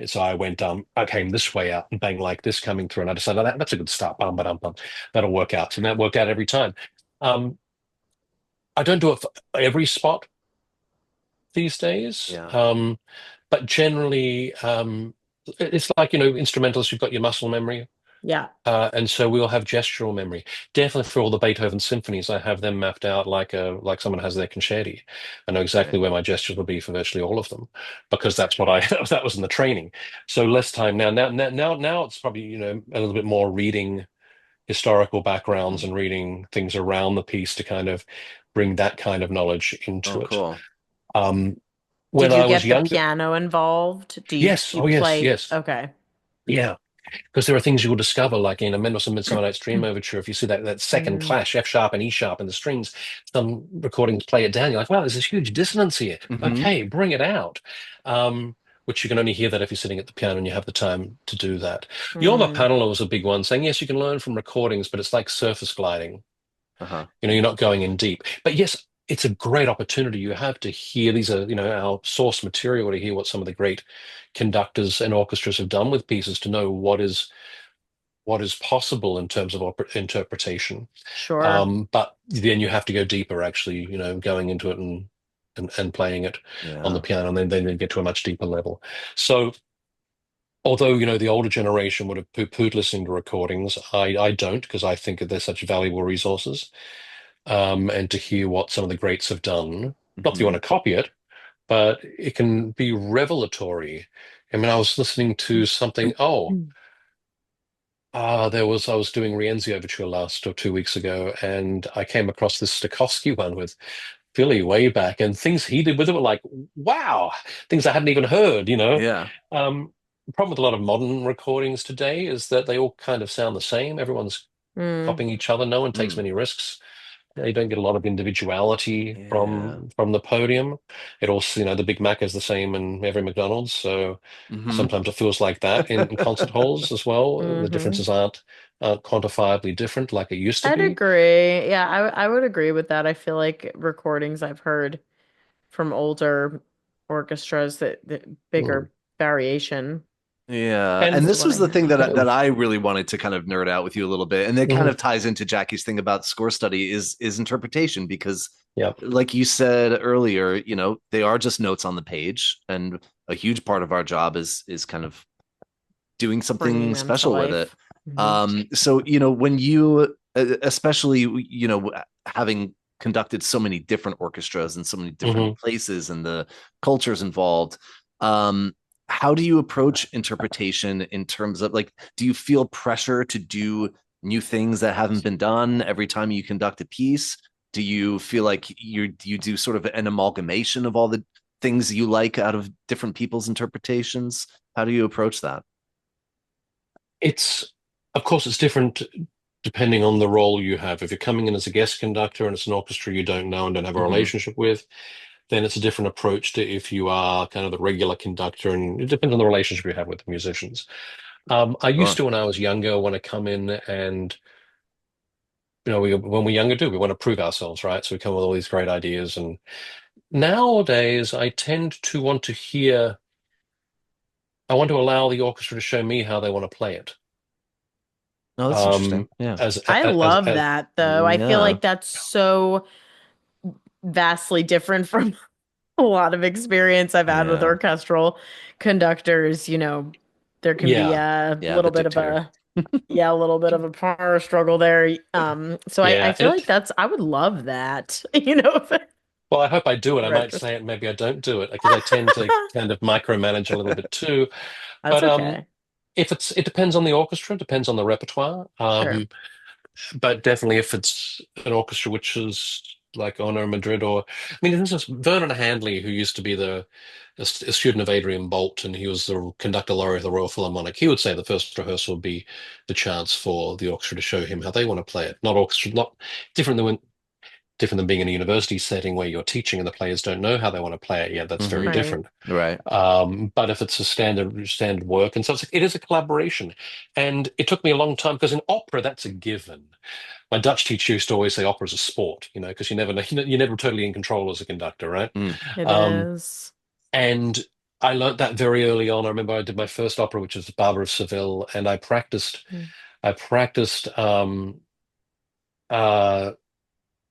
So I went, I came this way out and bang like this coming through, and I decided that's a good start, bam, bam, bam. That'll work out, and that worked out every time. Um, I don't do it for every spot, these days. Yeah. But generally, it's like, instrumentalists, you've got your muscle memory. Yeah. And so we'll have gestural memory. Definitely for all the Beethoven symphonies, I have them mapped out like someone has their concerti. I know exactly Right. where my gestures will be for virtually all of them because that's what I that was in the training. So less time now. Now it's probably, a little bit more reading historical backgrounds Mhm. and reading things around the piece to kind of bring that kind of knowledge Oh, into it. cool. Um, when Did you I was get the younger, piano involved? yes, Do you oh yes, play? yes, Okay. yeah. Because there are things you will discover, like in a Mendelssohn Midsummer Night's Dream overture, if you see that second Mm, clash, F sharp and E sharp, and the strings, some recordings play it down. You're like, wow, there's this huge dissonance here. Hmm. Okay, bring it out. Which you can only hear that if you're sitting at the piano and you have the time to do that. Jorma mm, Panela was a big one, saying, yes, you can learn from recordings, but it's like surface gliding. Uh-huh. You're not going in deep. But yes, it's a great opportunity you have to hear. These are, our source material to hear what some of the great conductors and orchestras have done with pieces to know what is possible in terms of interpretation. sure. But then you have to go deeper, actually, going into it and playing it on the Yeah. piano, and then you get to a much deeper level. So, although, the older generation would have poo-pooed listening to recordings, I don't, because I think that they're such valuable resources. And to hear what some of the greats have done, not that you want Hmm. to copy it, but it can be revelatory. I mean, I was listening to something. Oh, Mm. I was doing Rienzi Overture last or 2 weeks ago, and I came across this Stokowski one with Philly way back, and things he did with it were like, wow, things I hadn't even heard. Yeah. The problem with a lot of modern recordings today is that they all kind of sound the same. Everyone's Mm. copying each other. No one takes Mm. many risks. You don't get a lot of individuality Yeah. from the podium. It also, the Big Mac is the same in every McDonald's, so Hmm. sometimes it feels like that in concert halls as well. The Hmm. differences aren't quantifiably different like it used to I'd be. agree. Yeah, I would agree with that. I feel like recordings I've heard from older orchestras that Mm. bigger variation Yeah, And and as to this what was I the thing hear. that I really wanted to kind of nerd out with you a little bit, and it kind mhm, of ties into Jackie's thing about score study is interpretation because, yeah, like you said earlier, they are just notes on the page, and a huge part of our job is kind of doing Bringing something them to special with it. life. Hmm. So when you, especially having conducted so many different orchestras in so many different hmm places and the cultures involved, um, how do you approach interpretation in terms of like, do you feel pressure to do new things that haven't been done every time you conduct a piece? Do you feel like you do sort of an amalgamation of all the things you like out of different people's interpretations? How do you approach that? It's of course it's different depending on the role you have. If you're coming in as a guest conductor and it's an orchestra you don't know and don't have a Hmm. relationship with, then it's a different approach to if you are kind of the regular conductor, and it depends on the relationship you have with the musicians. I used Sure. to when I was younger want to come in and when we're younger we want to prove ourselves, right? So we come with all these great ideas, and nowadays I tend to want to hear. I want to allow the orchestra to show me how they want to play it. No, that's interesting. Um, Yeah. I love as that though. I feel Yeah. like that's so vastly different from a lot of experience I've had with Yeah. orchestral conductors. There can be yeah, a Yeah. The little bit of dictator. a little bit of a power struggle there. So I yeah, and feel like I would love that, well, I hope I do it. I might say retrospect. it, maybe I don't do it because I tend to kind of micromanage a little bit too. That's But okay. if it depends on the orchestra, it depends on the repertoire. Sure. But definitely if it's an orchestra which is like Ono Madrid, or I mean, this is Vernon Handley, who used to be a student of Adrian Bolt, and he was the conductor laureate of the Royal Philharmonic. He would say the first rehearsal would be the chance for the orchestra to show him how they want to play it. Not orchestra, not different than when different than being in a university setting where you're teaching and the players don't know how they want to play it. Yeah, that's very Hmm. Right. different. Right. But if it's a standard work, and so it is a collaboration. And it took me a long time because in opera, that's a given. My Dutch teacher used to always say opera is a sport, because you never know, you're never totally in control as a conductor, right? Mm. It Um, is. and I learned that very early on. I remember I did my first opera, which was Barbara of Seville, and I practiced. Mm. I practiced. Uh,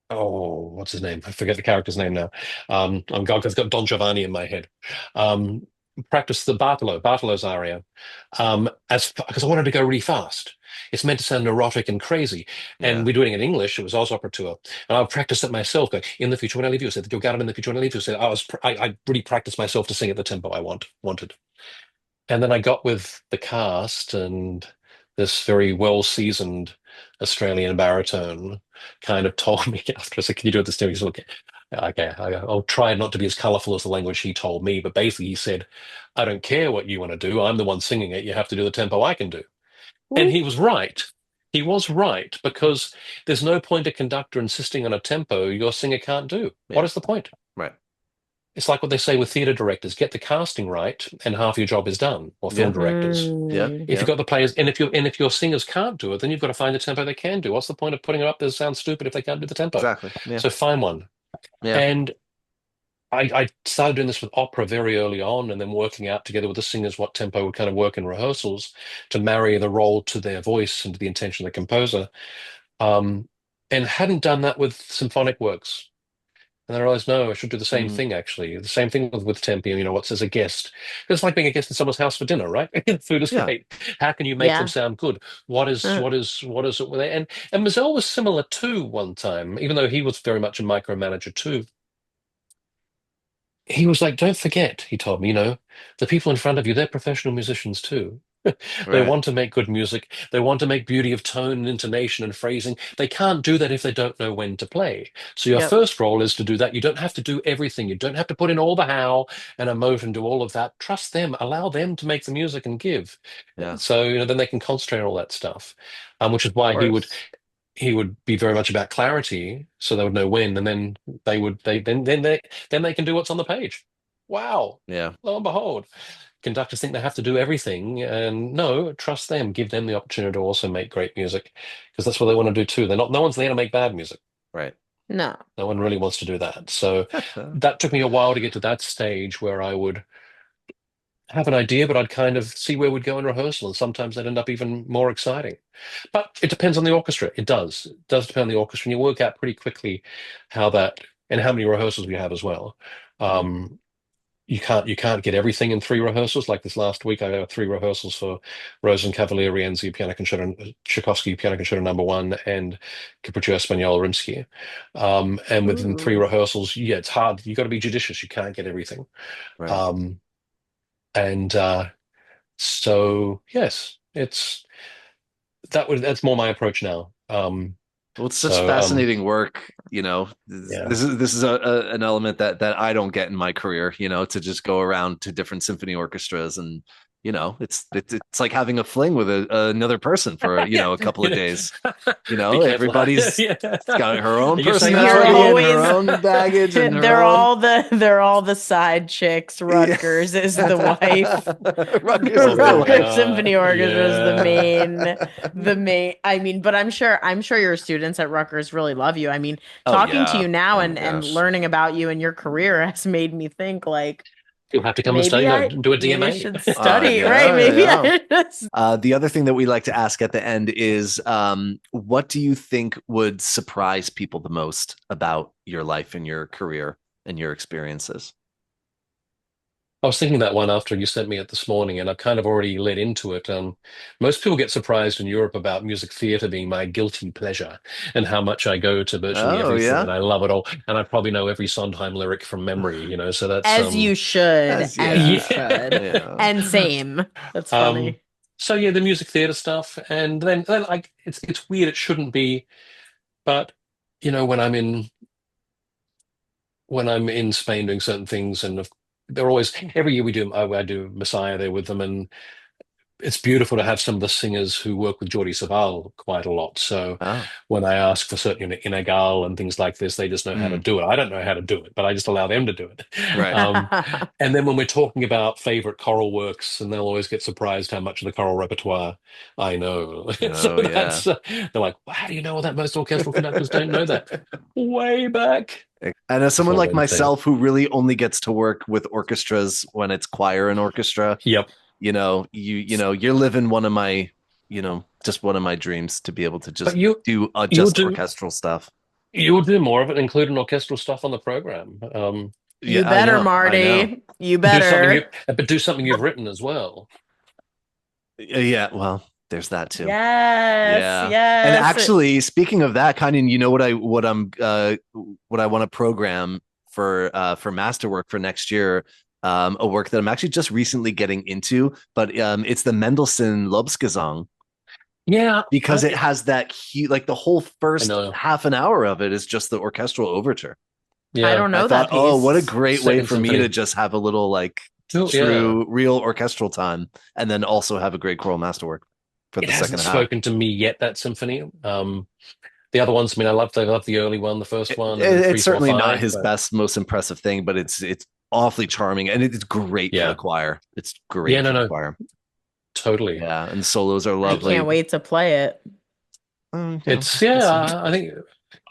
what's his name? I forget the character's name now. I've got Don Giovanni in my head. Um, Practice the Bartolo's aria, as because I wanted to go really fast. It's meant to sound neurotic and crazy, and Yeah. we're doing it in English. It was Oz opera tour, and I practiced it myself. Going in the future when I leave you, said you'll get it in the future when I leave you. Said I really practiced myself to sing at the tempo I wanted. And then I got with the cast, and this very well-seasoned Australian baritone kind of told me after I said, "Can you do it this time?" He said, "Okay, okay, I'll try not to be as colourful as the language he told me." But basically, he said, "I don't care what you want to do. I'm the one singing it. You have to do the tempo I can do." And he was right. He was right because there's no point a conductor insisting on a tempo your singer can't do. What Yeah. is the point? Right. It's like what they say with theatre directors: get the casting right, and half your job is done. Or film Yeah. directors. Yeah. Mm. If Yeah. you've got the players, and if your singers can't do it, then you've got to find a tempo they can do. What's the point of putting it up there to sound stupid if they can't do the tempo? Exactly. Yeah. So find one. Yeah. And I started doing this with opera very early on, and then working out together with the singers what tempo would kind of work in rehearsals to marry the role to their voice and to the intention of the composer. Um, and hadn't done that with symphonic works. And then I realized, no, I should do the same Mhm. thing, actually. The same thing with tempi, what's as a guest. It's like being a guest in someone's house for dinner, right? Food is Yeah. great. How can you make them Yeah. sound good? Uh, What is it? And Maazel was similar too one time, even though he was very much a micromanager too. He was like, don't forget, he told me, the people in front of you, they're professional musicians too. They Right. want to make good music. They want to make beauty of tone and intonation and phrasing. They can't do that if they don't know when to play. So your yep. first role is to do that. You don't have to do everything. You don't have to put in all the how and emotion, do all of that. Trust them. Allow them to make the music and give. Yeah. So, then they can concentrate on all that stuff. Which is Of why course. he would be very much about clarity, so they would know when, and then then they can do what's on the page. Wow! Yeah. Lo and behold, conductors think they have to do everything, and no, trust them. Give them the opportunity to also make great music, because that's what they want to do too. They're not. No one's there to make bad music. Right. No. No one really wants to do that. So that took me a while to get to that stage where I would have an idea, but I'd kind of see where we'd go in rehearsal, and sometimes they'd end up even more exciting. But it depends on the orchestra. It does. It does depend on the orchestra, and you work out pretty quickly how that and how many rehearsals we have as well. Mhm. Um, you can't get everything in three rehearsals. Like this last week, I had three rehearsals for Rosenkavalier Rienzi Piano Concerto, Tchaikovsky Piano Concerto Number One, and Capriccio Espagnol Rimsky. And within three Ooh. rehearsals, yeah, it's hard. You got to be judicious. You can't get everything. Right. Um, and So yes, that's more my approach now. Well, it's such So fascinating work. yeah. This is an element that I don't get in my career. To just go around to different symphony orchestras and it's like having a fling with another person for Yeah. a couple of days. Be careful. Everybody's Yeah. got her own You're saying You're that's personality right. and her always own baggage and her they're own. all the side chicks. Yeah. Rutgers is the wife. Rutgers Oh is the my Rutgers wife. God. Symphony Orchestra is Yeah. the main. I mean, but I'm sure your students at Rutgers really love you. I mean, Oh talking to yeah. you now Oh my and gosh. learning about you and your career has made me think like You'll have to come and study. No, do a maybe I DMA. should study, right? Yeah, Maybe yeah. I just The other thing that we like to ask at the end is, what do you think would surprise people the most about your life and your career and your experiences? I was thinking that one after you sent me it this morning, and I've kind of already led into it. Most people get surprised in Europe about music theatre being my guilty pleasure and how much I go to virtually Oh everything, yeah, and I love it all. And I probably know every Sondheim lyric from memory, So that's as you should, as as you yeah, should. yeah. And same. That's um, funny. so yeah, the music theatre stuff, and then like it's weird. It shouldn't be, but when I'm in Spain doing certain things, and they're always every year I do Messiah there with them, and it's beautiful to have some of the singers who work with Jordi Savall quite a lot. So Oh, when I ask for certain Inegal and things like this, they just know how to mm, do it. I don't know how to do it, but I just allow them to do it. right. And then when we're talking about favorite choral works, and they'll always get surprised how much of the choral repertoire I know. So Oh yeah. they're like, well, how do you know all that? Most orchestral conductors don't know that. Way back. And as someone So like insane. myself who really only gets to work with orchestras when it's choir and orchestra, Yep. you're living one of my, just one of my dreams to be able to But just you do you'll just do orchestral stuff. You'll do more of it, including orchestral stuff on the program. You Yeah, I better, know. Marty. You Do something better. but do something you've written as well. Yeah, well, there's that too. Yes, Yeah. yes. And actually, speaking of that, Kynan, you know what I want to program for masterwork for next year, a work that I'm actually just recently getting into, but it's the Mendelssohn Lobgesang. Yeah, Because it has that like the whole first know. half an hour of it is just the orchestral overture. yeah. I don't know I that thought, oh, piece. what a great way Second for me Symphony. to just have a little like Oh, true, real orchestral time, and then also have a great choral masterwork for It the hasn't second half. spoken to me yet, that symphony. The other ones, I mean, I love the early one, the first one. And then It's 3, 4, certainly 5, not his but best, most impressive thing, but it's awfully charming, and it's great for Yeah. the choir. It's great Yeah, for no. the choir. totally. Yeah, and the solos are I lovely. can't wait to play it. It's we'll see. I think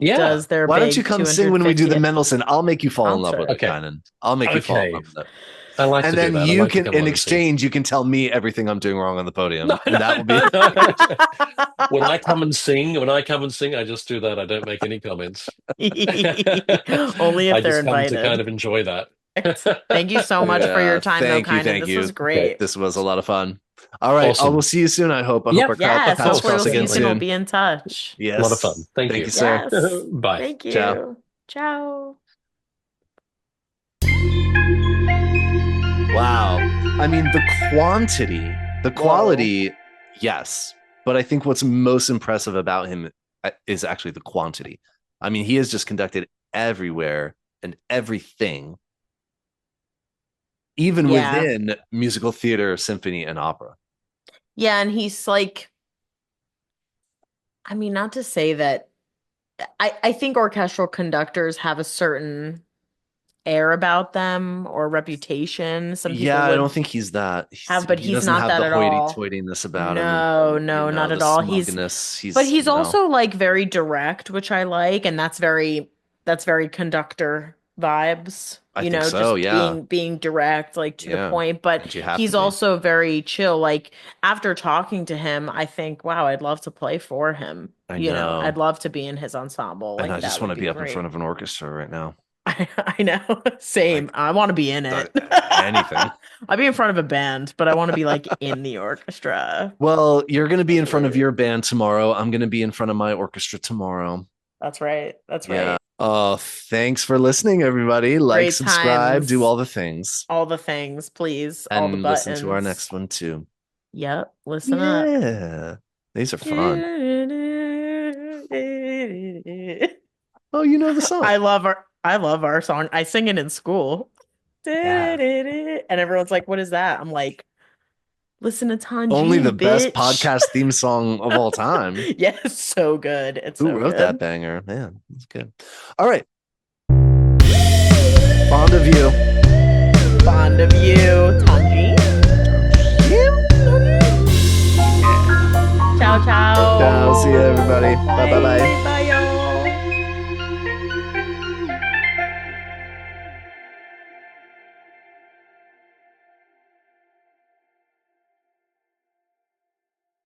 Does their Why don't big you come sing when we do the 250th Mendelssohn? I'll make you fall in love with it, Okay. Kynan. I'll make you fall in Okay. love with it. I like And to do then that. I you like to can, come in along and exchange, you can tell me everything I'm doing wrong on the podium, No, and that will be. When I come and sing, I just do that. I don't make any comments. Only if I they're just come to invited. kind of enjoy that. Thank you so much for your time, Thank though, you, Kynan. thank This you. was great. This was a lot of fun. All right, Awesome. I will see you soon. I hope. I Yep. hope our Yes, paths hopefully we'll cross see you again soon. We'll soon. be in touch. Yes, A lot of fun. Thank you. you, sir. Yes. Bye. Thank you. Ciao. Ciao. Wow. I mean, the quality, yes. But I think what's most impressive about him is actually the quantity. I mean, he has just conducted everywhere and everything, even within musical theater, symphony, and opera. Yeah, and he's like, I mean, not to say that I think orchestral conductors have a certain air about them or reputation. Some people I would don't think he's that. but he he's doesn't not have that the at all. hoity-toityness about him. No, and, not at the all. smugness. But he's also like very direct, which I like, and that's very conductor vibes. I think so, just being direct, like to the point. But he's also very chill. Like after talking to him, I think, wow, I'd love to play for him. I know. I'd love to be in his ensemble. And like I just want to be up great. in front of an orchestra right now. I know. Same. Like, I want to be in it. Anything. I'll be in front of a band, but I want to be like in the orchestra. Well, you're going to be in front of your band tomorrow. I'm going to be in front of my orchestra tomorrow. That's right. That's right. Yeah. Oh, thanks for listening, everybody. Like, Great subscribe, times. do all the things. All the things, please. And all the buttons. listen to our next one too. Yep. Listen up. Yeah. These are fun. Oh, you know the song. I love our song. I sing it in school. Yeah. And everyone's like, what is that? I'm like, listen to Tanji. Only the bitch. best podcast theme song of all time. Yes, so good. Who wrote good. that banger? Man, that's good. All right. Fond of you. Fond of you, Tanji. Ciao, ciao. Ciao. See you, everybody. Bye, bye, bye. Bye.